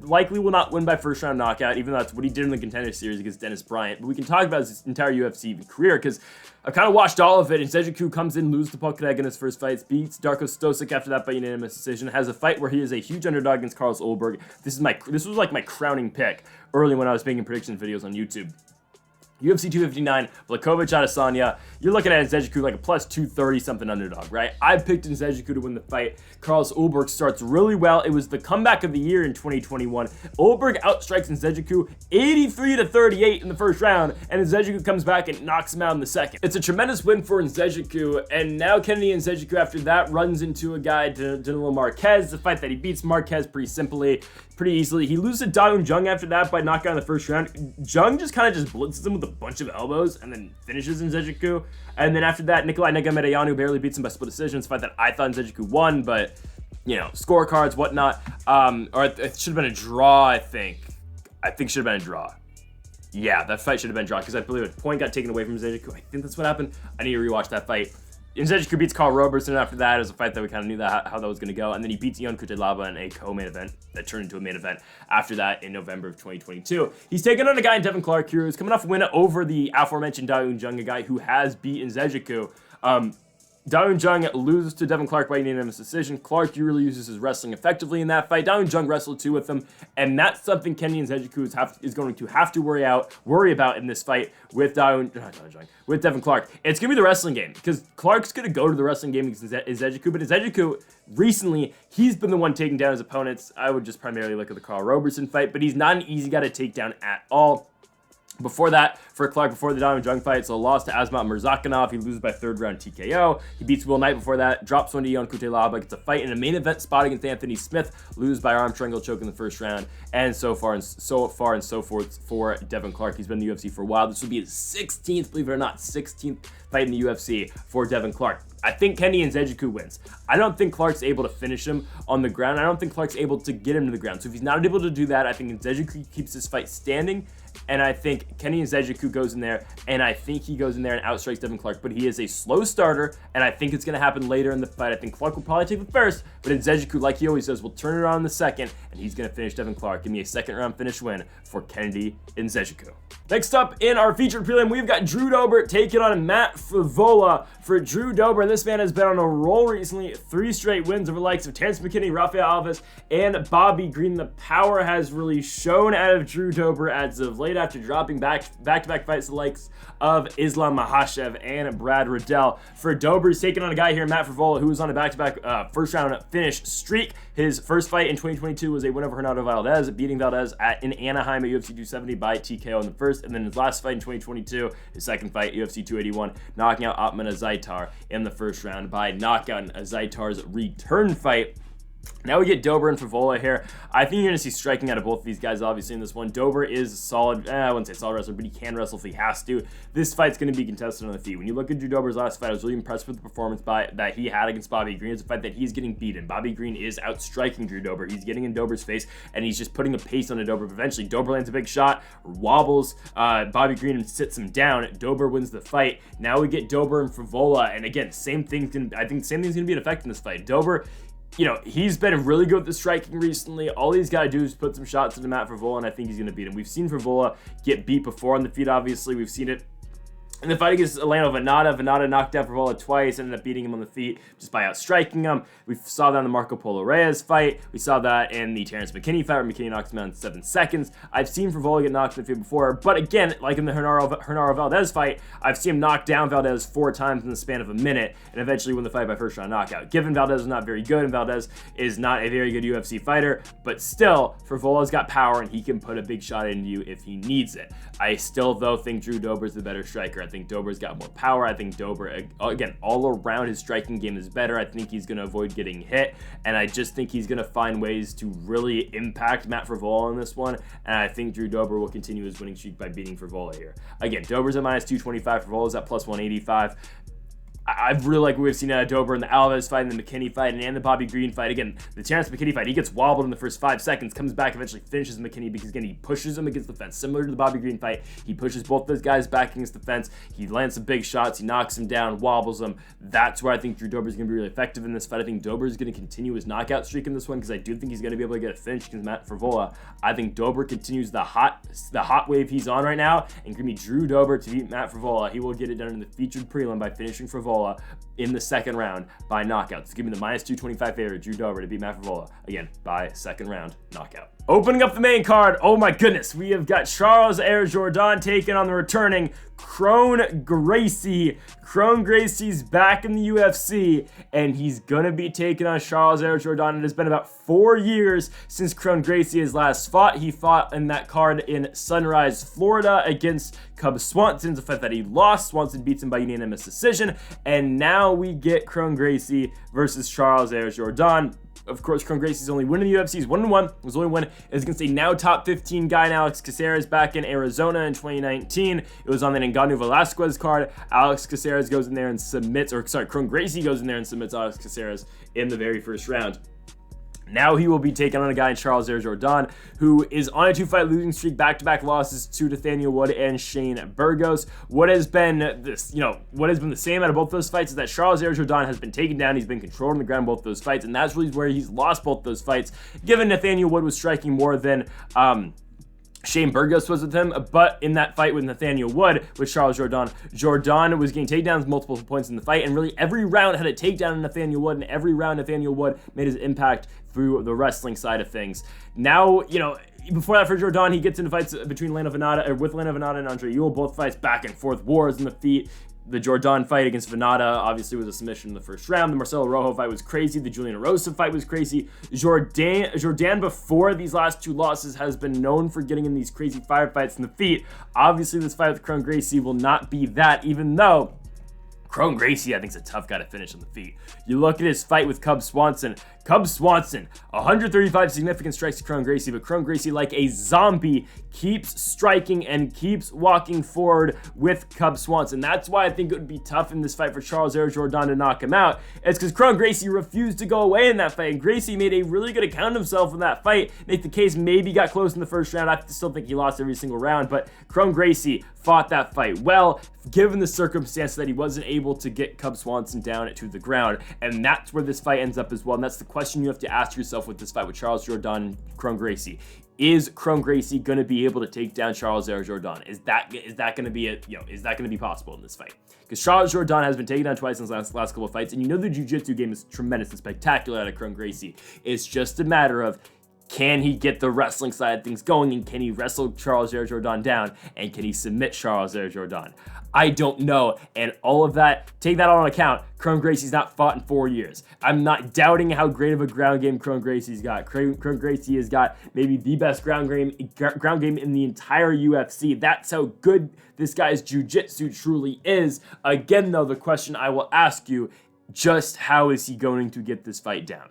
likely will not win by first round knockout, even though that's what he did in the Contender Series against Dennis Bryant. But we can talk about his entire UFC career, because I've kind of watched all of it. Nzechukwu comes in, loses to Polkreg in his first fights, beats Darko Stosic after that by unanimous decision, has a fight where he is a huge underdog against Carlos Ulberg. This was like my crowning pick early when I was making prediction videos on YouTube. UFC 259, Blachowicz Adesanya. You're looking at Nzechukwu like a plus 230 something underdog, right? I picked Nzechukwu to win the fight. Carlos Ulberg starts really well. It was the comeback of the year in 2021. Ulberg outstrikes Nzechukwu 83-38 in the first round, and Nzechukwu comes back and knocks him out in the second. It's a tremendous win for Nzechukwu, and now Kennedy Nzechukwu after that runs into a guy, Danilo Marquez, the fight that he beats Marquez pretty easily. He loses to Da Un Jung after that by knockout in the first round. Jung just blitzes him with a bunch of elbows and then finishes Nzechukwu. And then after that, Nikolai Negumereanu barely beats him by split decision. It's a fight that I thought Nzechukwu won, but, scorecards, whatnot. Or it should have been a draw, I think. I think it should have been a draw. Yeah, that fight should have been a draw, because I believe a point got taken away from Nzechukwu. I think that's what happened. I need to rewatch that fight. Nzechukwu beats Carl Robertson after that. It was a fight that we kind of knew how that was going to go. And then he beats Ion Cutelaba in a co-main event that turned into a main event after that in November of 2022. He's taking on a guy in Devin Clark here who's coming off a win over the aforementioned Da Un Jung, a guy who has beaten Nzechukwu. Dawoon Jung loses to Devin Clark by unanimous decision. Clark really uses his wrestling effectively in that fight. Dawoon Jung wrestled 2 with him, and that's something Kenny Nzechukwu is going to have to worry about in this fight with with Devin Clark. It's going to be the wrestling game, because Clark's going to go to the wrestling game against Nzechukwu, but Nzechukwu, recently, he's been the one taking down his opponents. I would just primarily look at the Carl Roberson fight, but he's not an easy guy to take down at all. Before that, for Clark, before the Dawoon Jung fight, so lost to Asmat Mirzakhanov. He loses by 3rd round TKO. He beats Will Knight before that, drops one to Ion Kutelaba, gets a fight in a main event spot against Anthony Smith, loses by arm triangle choke in the 1st round, and so far and so forth for Devin Clark. He's been in the UFC for a while. This will be his 16th, believe it or not, 16th fight in the UFC for Devin Clark. I think Kenny Nzechukwu wins. I don't think Clark's able to finish him on the ground. I don't think Clark's able to get him to the ground. So if he's not able to do that, I think Nzechukwu keeps this fight standing. And I think Kenny Nzechukwu goes in there, and I think he goes in there and outstrikes Devin Clark. But he is a slow starter, and I think it's going to happen later in the fight. I think Clark will probably take the first, but Nzechukwu, like he always does, will turn it on in the second, and he's going to finish Devin Clark. Give me a 2nd round finish win for Kenny Nzechukwu. Next up in our featured prelim, we've got Drew Dober taking on Matt Frevola. For Drew Dober, this man has been on a roll recently. 3 straight wins over the likes of Terrence McKinney, Rafael Alves, and Bobby Green. The power has really shown out of Drew Dober as of late after dropping back-to-back fights the likes of Islam Makhachev and Brad Riddell. For Dober, he's taking on a guy here, Matt Frevola, who was on a back-to-back first-round finish streak. His first fight in 2022 was a win over Renato Valdez, beating Valdez in Anaheim at UFC 270 by TKO in the first. And then his last fight in 2022, his second fight, UFC 281, knocking out Atman Azaitar in the first round by knockout in Azaitar's return fight. Now we get Dober and Frevola here. I think you're going to see striking out of both of these guys, obviously, in this one. Dober is solid, I wouldn't say solid wrestler, but he can wrestle if he has to. This fight's going to be contested on the feet. When you look at Drew Dober's last fight, I was really impressed with the performance that he had against Bobby Green. It's a fight that he's getting beaten. Bobby Green is outstriking Drew Dober. He's getting in Dober's face, and he's just putting a pace on Dober. But eventually, Dober lands a big shot, wobbles Bobby Green and sits him down. Dober wins the fight. Now we get Dober and Frevola, and again, I think the same thing's going to be an effect in this fight. Dober, you know, he's been really good with the striking recently. All he's got to do is put some shots into Matt Frevola, and I think he's going to beat him. We've seen Frevola get beat before on the feet, obviously. We've seen it in the fight against Orlando Venata. Venata knocked out Frevola twice, ended up beating him on the feet just by outstriking him. We saw that in the Marco Polo Reyes fight. We saw that in the Terrence McKinney fight, where McKinney knocks him out in 7 seconds. I've seen Frevola get knocked in the field before, but again, like in the Hernaro Valdez fight, I've seen him knock down Valdez 4 times in the span of a minute, and eventually win the fight by first round knockout. Given Valdez is not very good, and Valdez is not a very good UFC fighter, but still, Frevola's got power, and he can put a big shot into you if he needs it. I still, though, think Drew Dober's the better striker. I think Dober's got more power. I think Dober, again, all around his striking game is better. I think he's going to avoid getting hit, and I just think he's going to find ways to really impact Matt Frevola in this one, and I think Drew Dober will continue his winning streak by beating Frevola here. Again, Dober's at minus 225, Frevola's at plus 185. I really like what we've seen out of Dober in the Alves fight, and the McKinney fight, and the Bobby Green fight. Again, the Terrence McKinney fight, he gets wobbled in the first 5 seconds, comes back, eventually finishes McKinney because, again, he pushes him against the fence. Similar to the Bobby Green fight, he pushes both those guys back against the fence. He lands some big shots. He knocks him down, wobbles him. That's where I think Drew Dober is going to be really effective in this fight. I think Dober is going to continue his knockout streak in this one because I do think he's going to be able to get a finish against Matt Frevola. I think Dober continues the hot wave he's on right now, and give me Drew Dober to beat Matt Frevola. He will get it done in the featured prelim by finishing Frevola in the second round by knockout. So give me the minus 225 favorite, Drew Dober, to beat Matt Frevola, again, by second round knockout. Opening up the main card, oh my goodness, we have got Charles Jourdain taking on the returning Kron Gracie. Kron Gracie's back in the UFC, and he's gonna be taking on Charles Jourdain. It has been about 4 years since Kron Gracie has last fought. He fought in that card in Sunrise, Florida against Cub Swanson. It's a fight that he lost. Swanson beats him by unanimous decision, and now we get Kron Gracie versus Charles Jourdain. Of course, Kron Gracie's only win in the UFC is 1-1. His only win is against a now top 15 guy, Alex Caceres, back in Arizona in 2019. It was on the Ngannou Velasquez card. Alex Caceres goes in there and submits, Kron Gracie goes in there and submits Alex Caceres in the very first round. Now he will be taking on a guy in Charles Jourdain, who is on a 2-fight losing streak, back-to-back losses to Nathaniel Wood and Shane Burgos. What has been the same out of both those fights is that Charles Jourdain has been taken down. He's been controlled on the ground both those fights, and that's really where he's lost both those fights. Given Nathaniel Wood was striking more than Shane Burgos was with him, but in that fight with Nathaniel Wood, with Charles Jourdain, Jourdain was getting takedowns multiple points in the fight, and really every round had a takedown in Nathaniel Wood, and every round Nathaniel Wood made his impact through the wrestling side of things. Now, you know, before that for Jourdain, he gets into fights between with Lena Venata and Andre Ewell, both fights back and forth, wars in the feet. The Jourdain fight against Venata obviously was a submission in the first round. The Marcelo Rojo fight was crazy. The Julian Erosa fight was crazy. Jourdain before these last 2 losses has been known for getting in these crazy firefights in the feet. Obviously, this fight with Kron Gracie will not be that, even though Kron Gracie, I think, is a tough guy to finish on the feet. You look at his fight with Cub Swanson. 135 significant strikes to Kron Gracie, but Kron Gracie, like a zombie, keeps striking and keeps walking forward with Cub Swanson. That's why I think it would be tough in this fight for Charles Jourdain to knock him out. It's because Kron Gracie refused to go away in that fight, and Gracie made a really good account of himself in that fight. Make the case maybe got close in the first round. I still think he lost every single round, but Kron Gracie fought that fight well, given the circumstance that he wasn't able to get Cub Swanson down to the ground, and that's where this fight ends up as well, and that's the question you have to ask yourself with this fight with Charles Jourdain and Kron Gracie. Is Kron Gracie going to be able to take down Charles Jourdain? Is that going to be is that going to be possible in this fight? Because Charles Jourdain has been taken down twice in his last couple of fights, and you know the jiu-jitsu game is tremendous and spectacular out of Kron Gracie. It's just a matter of, can he get the wrestling side of things going, and can he wrestle Charles Jourdain down, and can he submit Charles Jourdain? I don't know, and all of that, take that all on account. Kron Gracie's not fought in 4 years. I'm not doubting how great of a ground game Kron Gracie's got. Kron Gracie has got maybe the best ground game in the entire UFC. That's how good this guy's jiu-jitsu truly is. Again, though, the question I will ask you, just how is he going to get this fight down?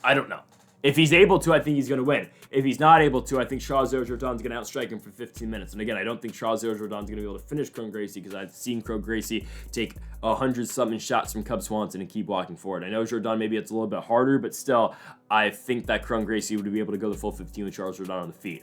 I don't know. If he's able to, I think he's going to win. If he's not able to, I think Charles Jourdain's going to outstrike him for 15 minutes. And again, I don't think Charles Jourdain's going to be able to finish Kron Gracie, because I've seen Kron Gracie take 100-something shots from Cub Swanson and keep walking forward. I know Jourdain, maybe it's a little bit harder, but still, I think that Kron Gracie would be able to go the full 15 with Charles Jourdain on the feet.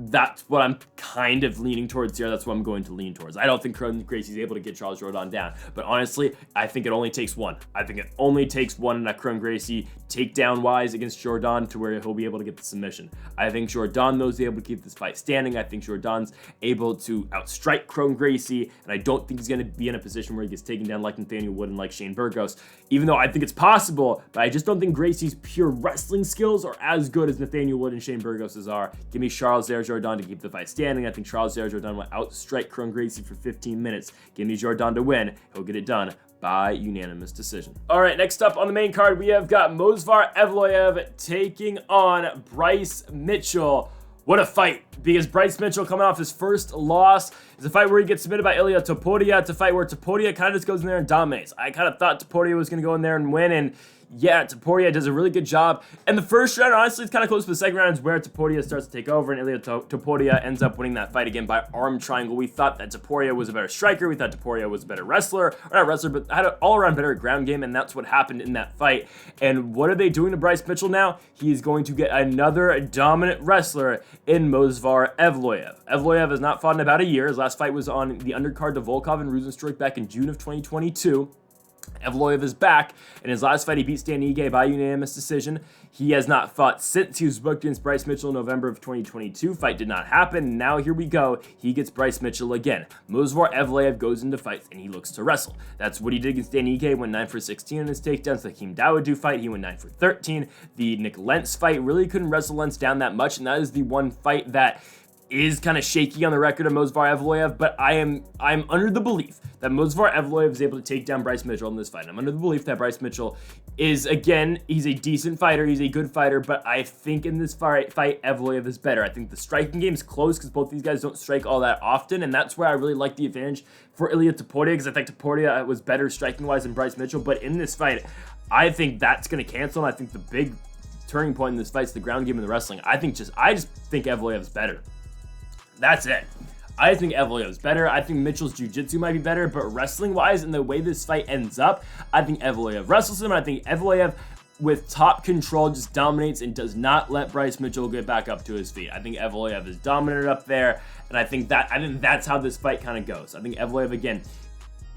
That's what I'm kind of leaning towards here. That's what I'm going to lean towards. I don't think Kron Gracie's able to get Charles Jourdain down, but honestly, I think it only takes one. I think it only takes one in that Kron Gracie takedown-wise against Jourdain to where he'll be able to get the submission. I think Jourdain, though, is able to keep this fight standing. I think Jourdain's able to outstrike Kron Gracie, and I don't think he's going to be in a position where he gets taken down like Nathaniel Wood and like Shane Burgos, even though I think it's possible, but I just don't think Gracie's pure wrestling skills are as good as Nathaniel Wood and Shane Burgos' are. Give me Charles Jourdain to keep the fight standing. I think Charles Jourdain will outstrike Kron Gracie for 15 minutes. Give me Jourdain to win. He'll get it done by unanimous decision. All right, next up on the main card, we have got Movsar Evloev taking on Bryce Mitchell. What a fight, because Bryce Mitchell, coming off his first loss, is a fight where he gets submitted by Ilia Topuria. It's a fight where Topuria kind of just goes in there and dominates. I kind of thought Topuria was going to go in there and win, and yeah, Topuria does a really good job. And the first round, honestly, it's kind of close to the second round, is where Topuria starts to take over, and Ilia Topuria ends up winning that fight again by arm triangle. We thought that Topuria was a better striker. We thought Topuria was a better wrestler, or not wrestler, but had an all-around better ground game, and that's what happened in that fight. And what are they doing to Bryce Mitchell now? He is going to get another dominant wrestler in Movsar Evloev. Evloev has not fought in about a year. His last fight was on the undercard to Volkov and Rosenstruik back in June of 2022. Evloev is back. In his last fight, he beat Stan Ige by unanimous decision. He has not fought since. He was booked against Bryce Mitchell in November of 2022. Fight did not happen. Now here we go. He gets Bryce Mitchell again. Movsar Evloev goes into fights, and he looks to wrestle. That's what he did against Stan Ige. Went 9 for 16 in his takedowns. The Hakeem Dawodu fight, he went 9 for 13. The Nick Lentz fight, really couldn't wrestle Lentz down that much, and that is the one fight that is kind of shaky on the record of Movsar Evloev, but I'm under the belief that Movsar Evloev is able to take down Bryce Mitchell in this fight. I'm under the belief that Bryce Mitchell is, again, he's a decent fighter, he's a good fighter, but I think in this fight, Evloev is better. I think the striking game is close because both these guys don't strike all that often, and that's where I really like the advantage for Ilia Topuria, because I think Topuria was better striking-wise than Bryce Mitchell, but in this fight, I think that's going to cancel, and I think the big turning point in this fight is the ground game and the wrestling. I just think Evloev's better. That's it. I think Evloev is better. I think Mitchell's jiu-jitsu might be better, but wrestling-wise and the way this fight ends up, I think Evloev wrestles him, and I think Evloev, with top control, just dominates and does not let Bryce Mitchell get back up to his feet. I think Evloev is dominant up there, and I think that's how this fight kind of goes. I think Evloev, again,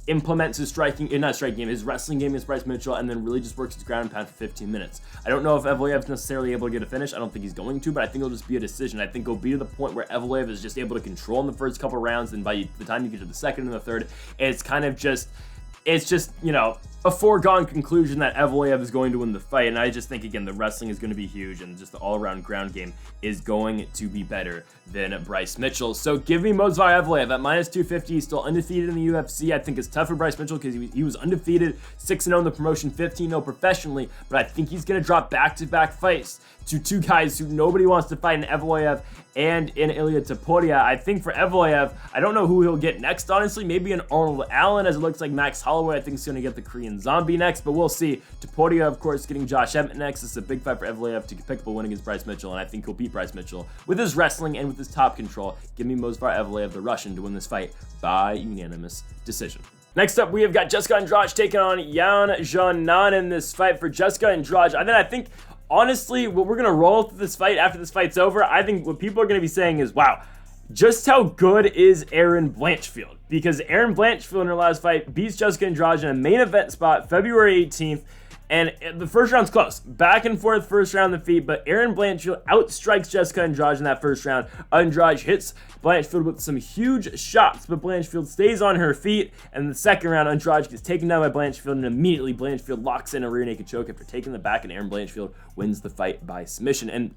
implements his his wrestling game against Bryce Mitchell, and then really just works his ground and pound for 15 minutes. I don't know if Evloev's necessarily able to get a finish. I don't think he's going to, but I think it'll just be a decision. I think it'll be to the point where Evloev is just able to control in the first couple rounds, and by the time you get to the second and the third, it's just, you know, a foregone conclusion that Evloev is going to win the fight. And I just think, again, the wrestling is going to be huge, and just the all-around ground game is going to be better than Bryce Mitchell. So give me Movsar Evloev at minus 250. He's still undefeated in the UFC. I think it's tough for Bryce Mitchell because he was undefeated, 6-0 in the promotion, 15-0 professionally, but I think he's going to drop back-to-back fights to two guys who nobody wants to fight in Evloev and in Ilia Topuria. I think for Evloev, I don't know who he'll get next, honestly. Maybe an Arnold Allen, as it looks like Max Holloway, I think, is going to get the Korean Zombie next, but we'll see. Topuria, of course, getting Josh Emmett next. This is a big fight for Evloev to pick up a win against Bryce Mitchell, and I think he'll beat Bryce Mitchell with his wrestling and with his top control. Give me Movsar Evloev, the Russian, to win this fight by unanimous decision. Next up, we have got Jessica Andrade taking on Jourdain in this fight. For Jessica Andrade, I think, honestly, what we're going to roll through this fight after this fight's over, I think what people are going to be saying is, wow, just how good is Erin Blanchfield? Because Erin Blanchfield in her last fight beats Jessica Andrade in a main event spot February 18th, and the first round's close. Back and forth first round of the feet, but Erin Blanchfield outstrikes Jessica Andrade in that first round. Andrade hits Blanchfield with some huge shots, but Blanchfield stays on her feet, and in the second round, Andrade gets taken down by Blanchfield, and immediately Blanchfield locks in a rear naked choke after taking the back, and Erin Blanchfield wins the fight by submission. And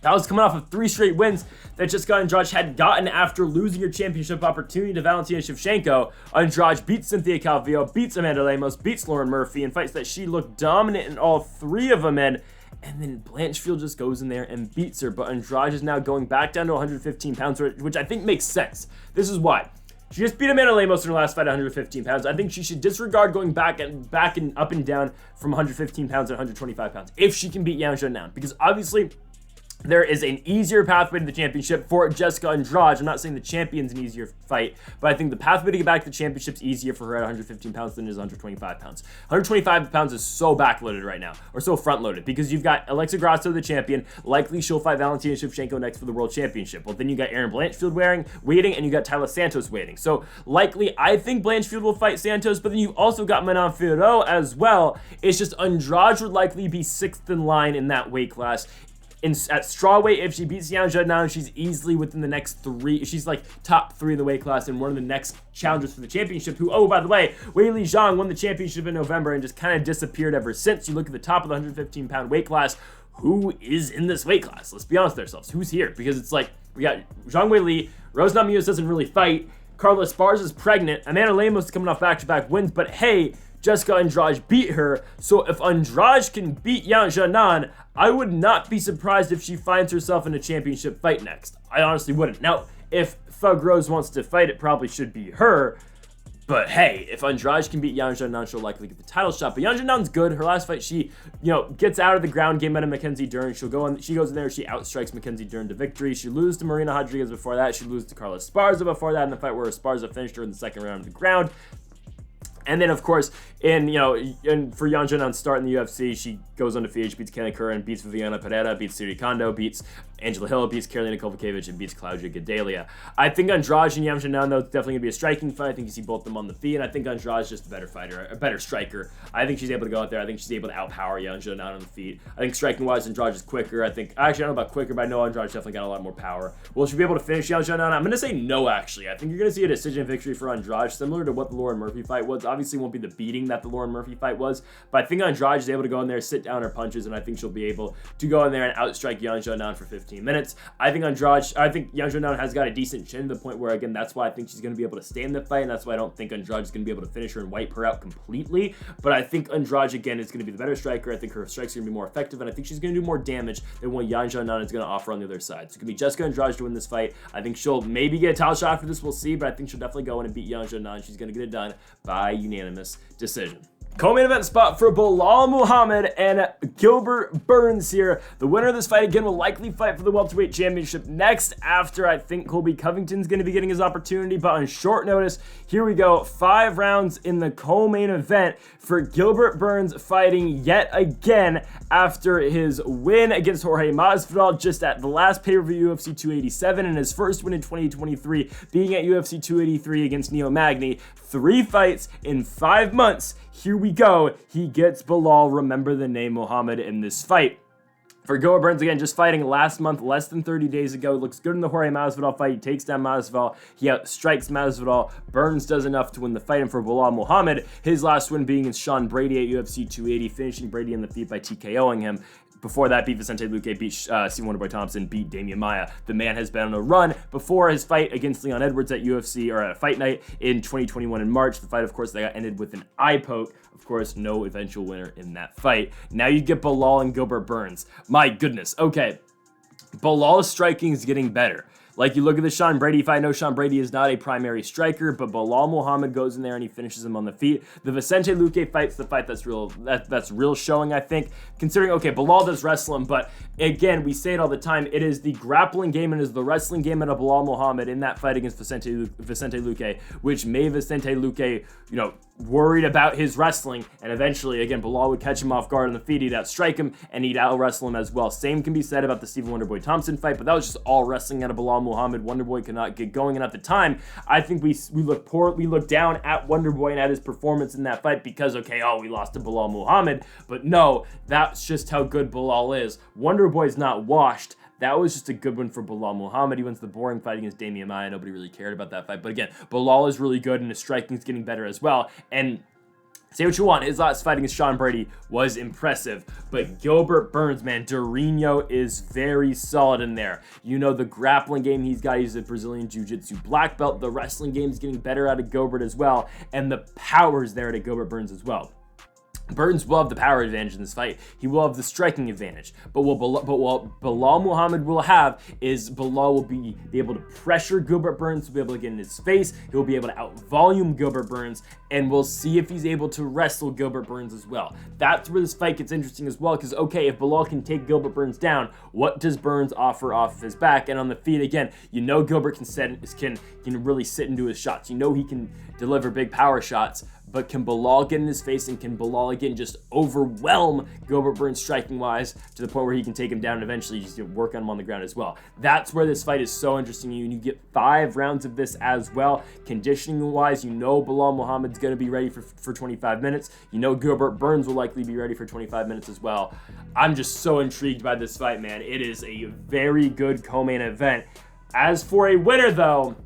that was coming off of 3 straight wins that Jessica Andrade had gotten after losing her championship opportunity to Valentina Shevchenko. Andrade beats Cynthia Calvillo, beats Amanda Lemos, beats Lauren Murphy in fights that she looked dominant in all 3 of them in. And then Blanchfield just goes in there and beats her. But Andrade is now going back down to 115 pounds, which I think makes sense. This is why. She just beat Amanda Lemos in her last fight at 115 pounds. I think she should disregard going back and up and down from 115 pounds to 125 pounds if she can beat Yang Jourdain. Because obviously, there is an easier pathway to the championship for Jessica Andrade. I'm not saying the champion's an easier fight, but I think the pathway to get back to the championship is easier for her at 115 pounds than it is 125 pounds. 125 pounds is so backloaded right now, or so front-loaded, because you've got Alexa Grasso, the champion. Likely she'll fight Valentina Shevchenko next for the world championship. Well, then you got Erin Blanchfield waiting, and you got Taila Santos waiting. So likely, I think Blanchfield will fight Santos, but then you've also got Manon Fiorot as well. It's just Andrade would likely be 6th in line in that weight class. At strawweight, if she beats Yang Jourdain, she's easily within the next 3. She's like top 3 in the weight class and one of the next challengers for the championship. Who, oh, by the way, Weili Zhang won the championship in November and just kind of disappeared ever since. You look at the top of the 115-pound weight class. Who is in this weight class? Let's be honest with ourselves. Who's here? Because it's like we got Zhang Weili, Rose Namajunas doesn't really fight. Carla Esparza is pregnant. Amanda Lemos is coming off back-to-back wins, but hey, Jessica Andrade beat her. So if Andrade can beat Yang Jourdain, I would not be surprised if she finds herself in a championship fight next. I honestly wouldn't. Now, if Thug Rose wants to fight, it probably should be her. But hey, if Andrade can beat Yang Jourdain, she'll likely get the title shot. But Yang Jourdain's good. Her last fight, she, gets out of the ground game out of Mackenzie Dern. She goes in there, she outstrikes Mackenzie Dern to victory. She loses to Marina Rodriguez before that. She loses to Carla Esparza before that in the fight where Esparza finished her in the second round of the ground. And then, of course, for Yang Jourdain's start in the UFC, she goes undefeated. She beats Kelly Curran, beats Viviana Pereira, beats Siri Kondo, beats Angela Hill, beats Karolina Kovacevic, and beats Claudia Gadelha. I think Andrade and Yang Jourdain, though, it's definitely going to be a striking fight. I think you see both of them on the feet, and I think Andrade's just a better fighter, a better striker. I think she's able to go out there. I think she's able to outpower Yang Jourdain on the feet. I think striking-wise, Andrade is quicker. I don't know about quicker, but I know Andrade's definitely got a lot more power. Will she be able to finish Yang Jourdain? I'm going to say no, actually. I think you're going to see a decision victory for Andrade, similar to what the Lauren Murphy fight was. Obviously, won't be the beating that the Lauren Murphy fight was, but I think Andrade is able to go in there, sit down her punches, and I think she'll be able to go in there and outstrike Yang Jourdain for 15 minutes. I think Yang Jourdain has got a decent chin to the point where, again, that's why I think she's going to be able to stay in the fight, and that's why I don't think Andrade is going to be able to finish her and wipe her out completely. But I think Andrade, again, is going to be the better striker. I think her strikes are going to be more effective, and I think she's going to do more damage than what Yang Jourdain is going to offer on the other side. So it's going to be Jessica Andrade to win this fight. I think she'll maybe get a title shot after this, we'll see, but I think she'll definitely go in and beat Yang Jourdain. She's going to get it done by unanimous decision. Co-main event spot for Belal Muhammad and Gilbert Burns here. The winner of this fight, again, will likely fight for the welterweight championship next after I think Colby Covington's going to be getting his opportunity, but on short notice, here we go. 5 rounds in the co-main event for Gilbert Burns fighting yet again after his win against Jorge Masvidal just at the last pay-per-view UFC 287 and his first win in 2023 being at UFC 283 against Neil Magny. 3 fights in 5 months. Here we go. He gets Belal, remember the name Muhammad, in this fight. For Gilbert Burns, again, just fighting last month, less than 30 days ago. Looks good in the Jorge Masvidal fight. He takes down Masvidal. He outstrikes Masvidal. Burns does enough to win the fight. And for Belal Muhammad, his last win being against Sean Brady at UFC 280, finishing Brady in the feet by TKOing him. Before that, beat Vicente Luque, beat Stephen Wonderboy Thompson, beat Damian Maia. The man has been on a run before his fight against Leon Edwards at UFC, or at a fight night in 2021 in March. The fight, of course, that got ended with an eye poke. Of course, no eventual winner in that fight. Now you get Belal and Gilbert Burns. My goodness. Okay. Belal's striking is getting better. Like, you look at the Sean Brady fight. I know Sean Brady is not a primary striker, but Belal Muhammad goes in there and he finishes him on the feet. The Vicente Luque fight's the fight that's real showing, I think. Considering, okay, Belal does wrestle him, but again, we say it all the time. It is the grappling game and is the wrestling game of Belal Muhammad in that fight against Vicente Luque, which made Vicente Luque, worried about his wrestling, and eventually, again, Belal would catch him off guard on the feet, he'd outstrike him, and he'd out-wrestle him as well. Same can be said about the Stephen Wonderboy Thompson fight, but that was just all wrestling out of Belal Muhammad. Wonderboy could not get going, and at the time, I think we looked down at Wonderboy and at his performance in that fight because, we lost to Belal Muhammad, but no, that's just how good Belal is. Wonderboy's not washed. That was just a good one for Belal Muhammad. He wins the boring fight against Damian Maia. Nobody really cared about that fight. But again, Belal is really good and his striking is getting better as well. And say what you want, his last fight against Sean Brady was impressive. But Gilbert Burns, man, Dourinho is very solid in there. The grappling game he's got. He's a Brazilian Jiu-Jitsu black belt. The wrestling game is getting better out of Gilbert as well. And the power's there to Gilbert Burns as well. Burns will have the power advantage in this fight. He will have the striking advantage. But what Belal Muhammad will have is Belal will be able to pressure Gilbert Burns, will be able to get in his face. He'll be able to out-volume Gilbert Burns, and we'll see if he's able to wrestle Gilbert Burns as well. That's where this fight gets interesting as well, because, if Belal can take Gilbert Burns down, what does Burns offer off of his back? And on the feet, again, Gilbert can really sit into his shots. He can deliver big power shots. But can Belal get in his face, and can Belal again just overwhelm Gilbert Burns striking-wise to the point where he can take him down and eventually just work on him on the ground as well? That's where this fight is so interesting. You get 5 rounds of this as well. Conditioning-wise, Belal Muhammad's going to be ready for 25 minutes. Gilbert Burns will likely be ready for 25 minutes as well. I'm just so intrigued by this fight, man. It is a very good co-main event. As for a winner, though,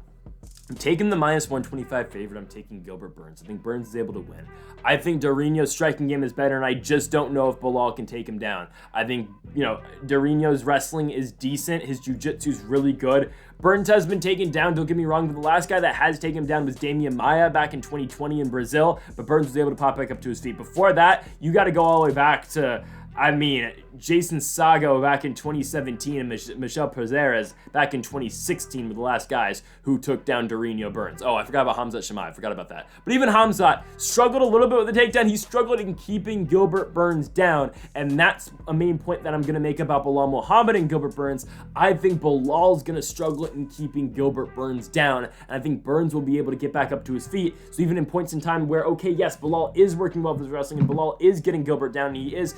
I'm taking the -125 favorite. I'm taking Gilbert Burns. I think Burns is able to win. I think Dourinho's striking game is better, and I just don't know if Belal can take him down. I think, Dourinho's wrestling is decent. His jiu-jitsu is really good. Burns has been taken down, don't get me wrong, but the last guy that has taken him down was Damian Maia back in 2020 in Brazil, but Burns was able to pop back up to his feet. Before that, you got to go all the way back to Jason Sago back in 2017 and Michel Pereira back in 2016 were the last guys who took down Dourinho Burns. Oh, I forgot about Khamzat Chimaev. I forgot about that. But even Khamzat struggled a little bit with the takedown. He struggled in keeping Gilbert Burns down, and that's a main point that I'm going to make about Belal Muhammad and Gilbert Burns. I think Belal's going to struggle in keeping Gilbert Burns down, and I think Burns will be able to get back up to his feet. So even in points in time where, yes, Belal is working well with his wrestling, and Belal is getting Gilbert down, and he is,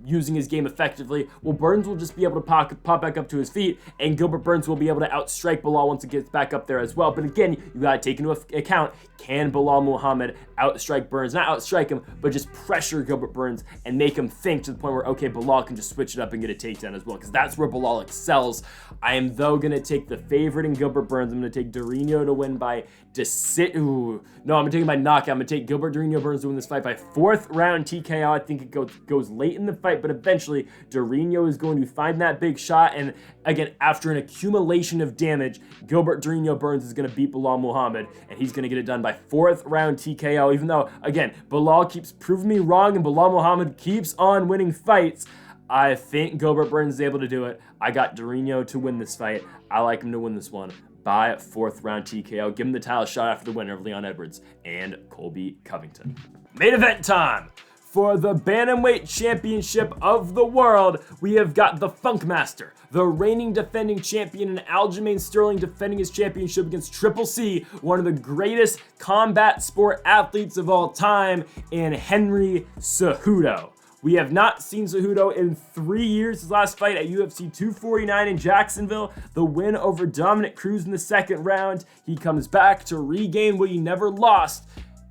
using his game effectively, Burns will just be able to pop back up to his feet, and Gilbert Burns will be able to outstrike Belal once it gets back up there as well. But again, you gotta take into account, can Belal Muhammad outstrike Burns? Not outstrike him, but just pressure Gilbert Burns and make him think to the point where, Belal can just switch it up and get a takedown as well, because that's where Belal excels. I am, though, gonna take the favorite in Gilbert Burns. I'm gonna take Dourinho to win by I'm gonna take him by knockout. I'm gonna take Gilbert Dourinho Burns to win this fight by 4th round TKO. I think it goes late in the fight, but eventually Dourinho is going to find that big shot, and again, after an accumulation of damage, Gilbert Dourinho Burns is gonna beat Belal Muhammad, and he's gonna get it done by 4th round TKO, even though, again, Belal keeps proving me wrong, and Belal Muhammad keeps on winning fights. I think Gilbert Burns is able to do it. I got Dourinho to win this fight. I like him to win this one by 4th round TKO. Give him the title shot after the winner of Leon Edwards and Colby Covington. Main event time. for the Bantamweight Championship of the world, we have got the Funkmaster, the reigning defending champion, and Aljamain Sterling defending his championship against Triple C, one of the greatest combat sport athletes of all time, in Henry Cejudo. We have not seen Cejudo in 3 years. His last fight at UFC 249 in Jacksonville, the win over Dominic Cruz in the second round. He comes back to regain what he never lost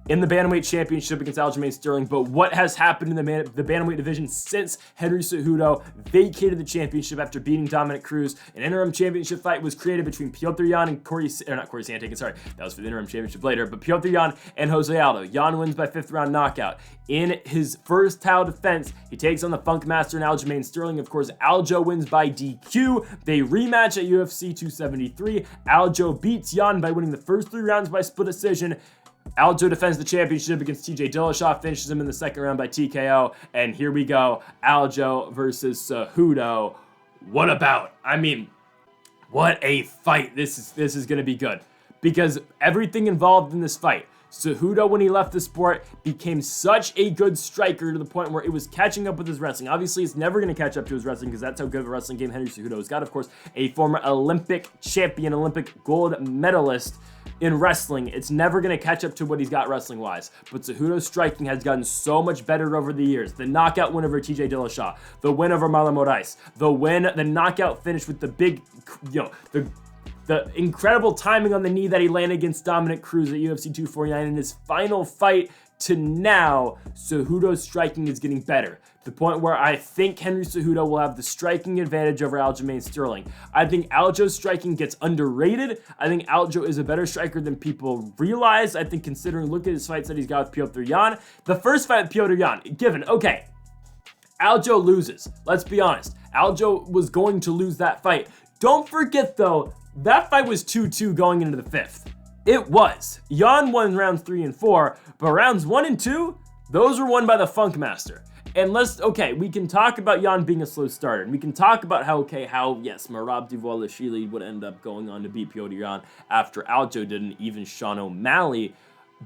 in the Bantamweight Championship against Aljamain Sterling. But what has happened in the Bantamweight division since Henry Cejudo vacated the championship after beating Dominic Cruz? An interim championship fight was created between Petr Yan and that was for the interim championship later, but Petr Yan and Jose Aldo. Yan wins by 5th round knockout. In his first title defense, he takes on the Funkmaster and Aljamain Sterling. Of course, Aljo wins by DQ. They rematch at UFC 273. Aljo beats Yan by winning the first 3 rounds by split decision. Aljo defends the championship against TJ Dillashaw, finishes him in the second round by TKO, and here we go, Aljo versus Cejudo. What about? I mean, what a fight. This is going to be good, because everything involved in this fight. Cejudo, when he left the sport, became such a good striker to the point where it was catching up with his wrestling. Obviously, it's never going to catch up to his wrestling because that's how good of a wrestling game Henry Cejudo has got. Of course, a former Olympic champion, Olympic gold medalist in wrestling. It's never going to catch up to what he's got wrestling-wise. But Cejudo's striking has gotten so much better over the years. The knockout win over TJ Dillashaw, the win over Marlon Moraes, the knockout finish with the big, the incredible timing on the knee that he landed against Dominic Cruz at UFC 249 in his final fight to now, Cejudo's striking is getting better. To the point where I think Henry Cejudo will have the striking advantage over Aljamain Sterling. I think Aljo's striking gets underrated. I think Aljo is a better striker than people realize. I think look at his fights that he's got with Petr Yan. The first fight with Petr Yan, given, okay, Aljo loses. Let's be honest. Aljo was going to lose that fight. Don't forget, though, that fight was 2-2 going into the 5th. It was. Yan won rounds 3 and 4, but rounds 1 and 2, those were won by the Funkmaster. And we can talk about Yan being a slow starter, and we can talk about how Merab Dvalishvili would end up going on to beat Petr Yan after Aljo didn't, even Sean O'Malley.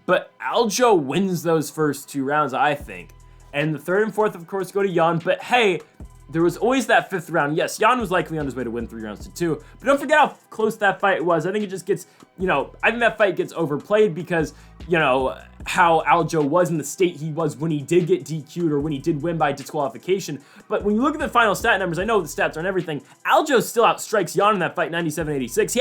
But Aljo wins those first 2 rounds, I think. And the 3rd and 4th, of course, go to Yan, but hey, there was always that 5th round. Yes, Yan was likely on his way to win 3 rounds to 2, but don't forget how close that fight was. I think it just gets, I think that fight gets overplayed because, how Aljo was in the state he was when he did get DQ'd or when he did win by disqualification. But when you look at the final stat numbers, I know the stats aren't everything. Aljo still outstrikes Yan in that fight 97-86.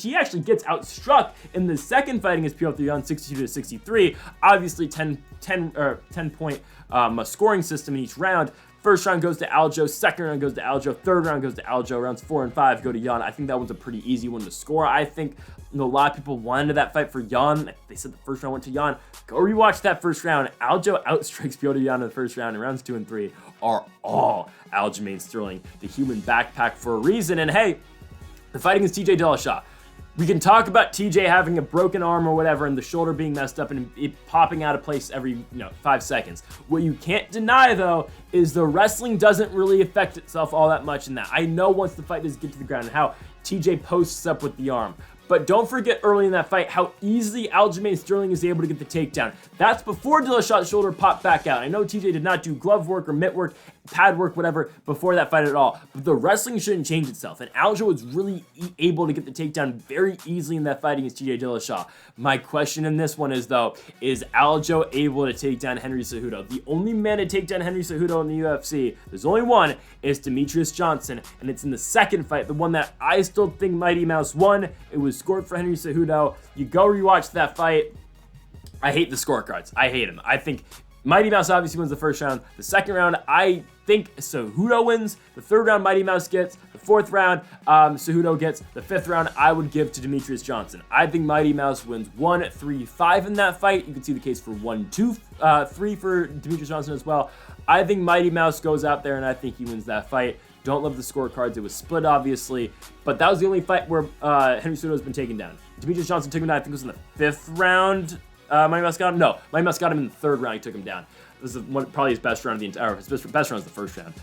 He actually gets outstruck in the second fight against Petr Yan 62-63. Obviously 10 point scoring system in each round. First round goes to Aljo, second round goes to Aljo, third round goes to Aljo, rounds 4 and 5 go to Yan. I think that was a pretty easy one to score. I think a lot of people wanted that fight for Yan. They said the first round went to Yan. Go rewatch that first round. Aljo outstrikes Petr Yan in the first round, and rounds 2 and 3 are all Aljamain Sterling, the human backpack, for a reason. And hey, the fight against TJ Dillashaw. We can talk about TJ having a broken arm or whatever and the shoulder being messed up and it popping out of place every 5 seconds. What you can't deny, though, is the wrestling doesn't really affect itself all that much in that. I know once the fight does get to the ground and how TJ posts up with the arm. But don't forget early in that fight how easily Aljamain Sterling is able to get the takedown. That's before Dillashaw's shoulder popped back out. I know TJ did not do glove work or mitt work, pad work, whatever, before that fight at all. But the wrestling shouldn't change itself. And Aljo was really able to get the takedown very easily in that fight against TJ Dillashaw. My question in this one is, though, is Aljo able to take down Henry Cejudo? The only man to take down Henry Cejudo in the UFC, there's only one, is Demetrius Johnson. And it's in the second fight, the one that I still think Mighty Mouse won. It was scored for Henry Cejudo. You go rewatch that fight. I hate the scorecards. I hate them. I think Mighty Mouse obviously wins the first round. The second round, I think Cejudo wins. The third round, Mighty Mouse gets. The fourth round, Cejudo gets. The fifth round, I would give to Demetrius Johnson. I think Mighty Mouse wins 1-3-5 in that fight. You can see the case for 1-2-3 for Demetrius Johnson as well. I think Mighty Mouse goes out there and I think he wins that fight. Don't love the scorecards. It was split, obviously, but that was the only fight where Henry Cejudo has been taken down. Demetrius Johnson took him down, I think it was in the fifth round. Mighty Mouse got him? No, Mighty Mouse got him in the third round. He took him down. This is probably his best round of the entire. His best round is the first round.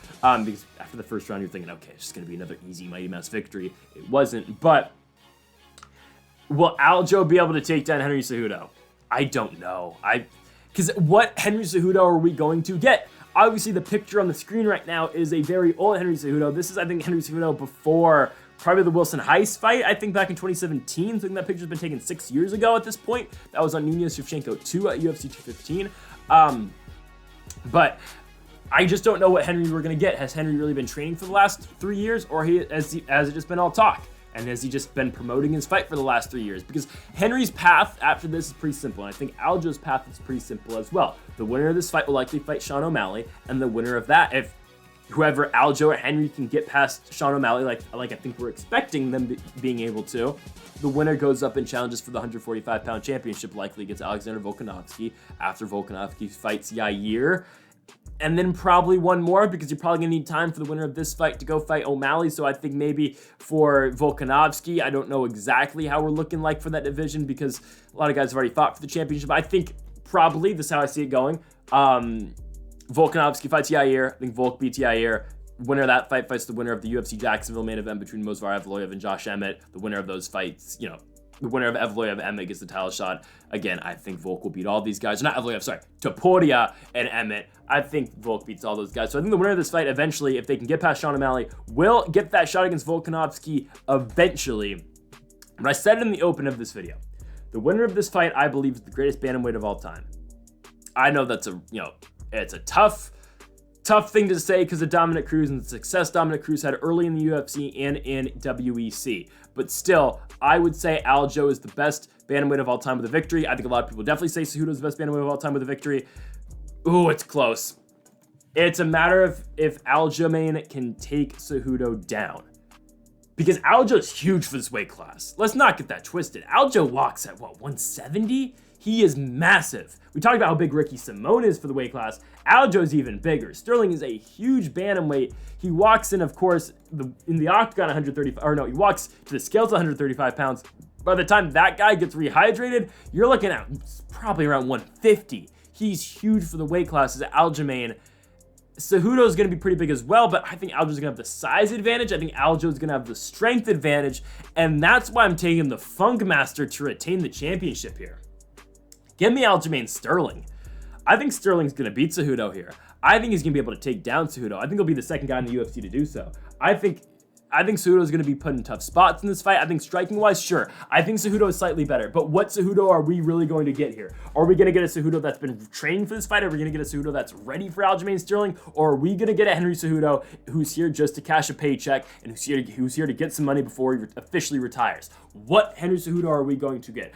Because after the first round, you're thinking, okay, it's just going to be another easy Mighty Mouse victory. It wasn't. But will Aljo be able to take down Henry Cejudo? I don't know. Because what Henry Cejudo are we going to get? Obviously, the picture on the screen right now is a very old Henry Cejudo. This is, I think, Henry Cejudo before probably the Wilson Heist fight, I think back in 2017. I think that picture's been taken 6 years ago at this point. That was on Nunez Shevchenko 2 at UFC 215. But I just don't know what Henry we're going to get. Has Henry really been training for the last 3 years, or has it just been all talk? And has he just been promoting his fight for the last 3 years? Because Henry's path after this is pretty simple, and I think Aljo's path is pretty simple as well. The winner of this fight will likely fight Sean O'Malley, and the winner of that, if whoever Aljo or Henry can get past Sean O'Malley, like I think we're expecting them being able to, the winner goes up and challenges for the 145-pound championship, likely against Alexander Volkanovski after Volkanovski fights Yair. And then probably one more, because you're probably going to need time for the winner of this fight to go fight O'Malley. So I think maybe for Volkanovski, I don't know exactly how we're looking like for that division, because a lot of guys have already fought for the championship. I think probably, this is how I see it going, Volkanovski fights Yair. I think Volk beats Yair. Winner of that fight fights the winner of the UFC Jacksonville main event between Movsar Evloev and Josh Emmett. The winner of those fights, you know, the winner of Evloev Emmett gets the title shot. Again, I think Volk will beat all these guys. Not Evloev, sorry. Topuria and Emmett. I think Volk beats all those guys. So I think the winner of this fight eventually, if they can get past Sean O'Malley, will get that shot against Volkanovski eventually. But I said in the open of this video, the winner of this fight, I believe, is the greatest bantamweight of all time. I know that's it's a tough thing to say because of Dominic Cruz and the success Dominic Cruz had early in the UFC and in WEC. But still, I would say Aljo is the best bantamweight of all time with a victory. I think a lot of people definitely say Cejudo is the best bantamweight of all time with a victory. Ooh, it's close. It's a matter of if Aljamain can take Cejudo down. Because Aljo's huge for this weight class. Let's not get that twisted. Aljo walks at, what, 170? He is massive. We talked about how big Ricky Simone is for the weight class. Aljo's even bigger. Sterling is a huge bantamweight. He walks in, of course, in the octagon 135, or no, he walks to the scales 135 pounds. By the time that guy gets rehydrated, you're looking at probably around 150. He's huge for the weight classes. Aljamain. Cejudo is going to be pretty big as well, but I think Aljo's going to have the size advantage. I think Aljo's going to have the strength advantage, and that's why I'm taking the Funkmaster to retain the championship here. Give me Aljamain Sterling. I think Sterling's going to beat Cejudo here. I think he's going to be able to take down Cejudo. I think he'll be the second guy in the UFC to do so. I think Cejudo is going to be put in tough spots in this fight. I think striking-wise, sure. I think Cejudo is slightly better. But what Cejudo are we really going to get here? Are we going to get a Cejudo that's been trained for this fight? Are we going to get a Cejudo that's ready for Aljamain Sterling? Or are we going to get a Henry Cejudo who's here just to cash a paycheck and who's here to get some money before he officially retires? What Henry Cejudo are we going to get?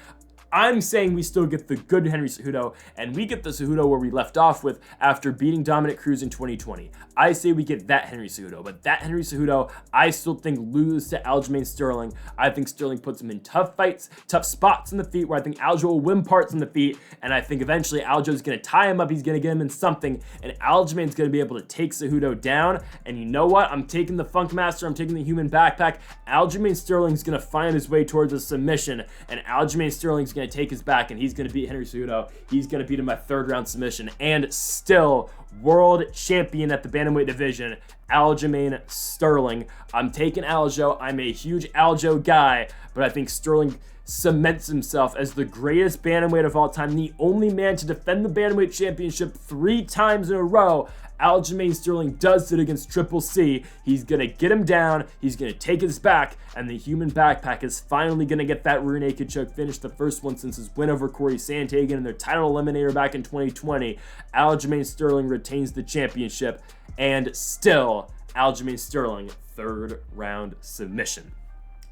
I'm saying we still get the good Henry Cejudo, and we get the Cejudo where we left off with after beating Dominic Cruz in 2020. I say we get that Henry Cejudo, but that Henry Cejudo, I still think loses to Aljamain Sterling. I think Sterling puts him in tough fights, tough spots in the feet, where I think Aljo will win parts in the feet, and I think eventually Aljo's going to tie him up, he's going to get him in something, and Aljamain's going to be able to take Cejudo down, and you know what? I'm taking the Funkmaster, I'm taking the human backpack. Aljamain Sterling's going to find his way towards a submission, and Aljamain Sterling's going to take his back, and he's going to beat Henry Cejudo. He's going to beat him by third round submission, and still world champion at the bantamweight division, Aljamain Sterling. I'm taking Aljo. I'm a huge Aljo guy, but I think Sterling cements himself as the greatest bantamweight of all time, the only man to defend the bantamweight championship 3 times in a row. Aljamain Sterling does it against Triple C. He's going to get him down. He's going to take his back, and the human backpack is finally going to get that rear naked choke finish, the first one since his win over Corey Sandhagen in their title eliminator back in 2020. Aljamain Sterling retains the championship, and still Aljamain Sterling third round submission.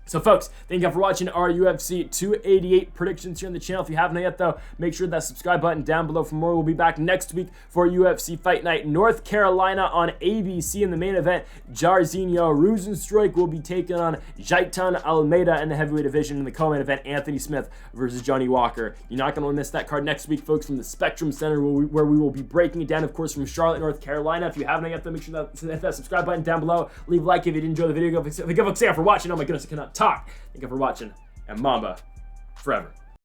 So folks, thank you for watching our UFC 288 predictions here on the channel. If you haven't yet though, make sure that subscribe button down below for more. We'll be back next week for UFC Fight Night North Carolina on ABC in the main event. Jairzinho Rozenstruik will be taking on Jaitan Almeida in the heavyweight division. In the co-main event, Anthony Smith versus Johnny Walker. You're not going to want to miss that card next week, folks, from the Spectrum Center, where we will be breaking it down, of course, from Charlotte, North Carolina. If you haven't yet though, make sure to hit that subscribe button down below. Leave a like if you did enjoy the video. Thank you for watching. Oh my goodness, I cannot talk. Thank you for watching, and Mamba forever.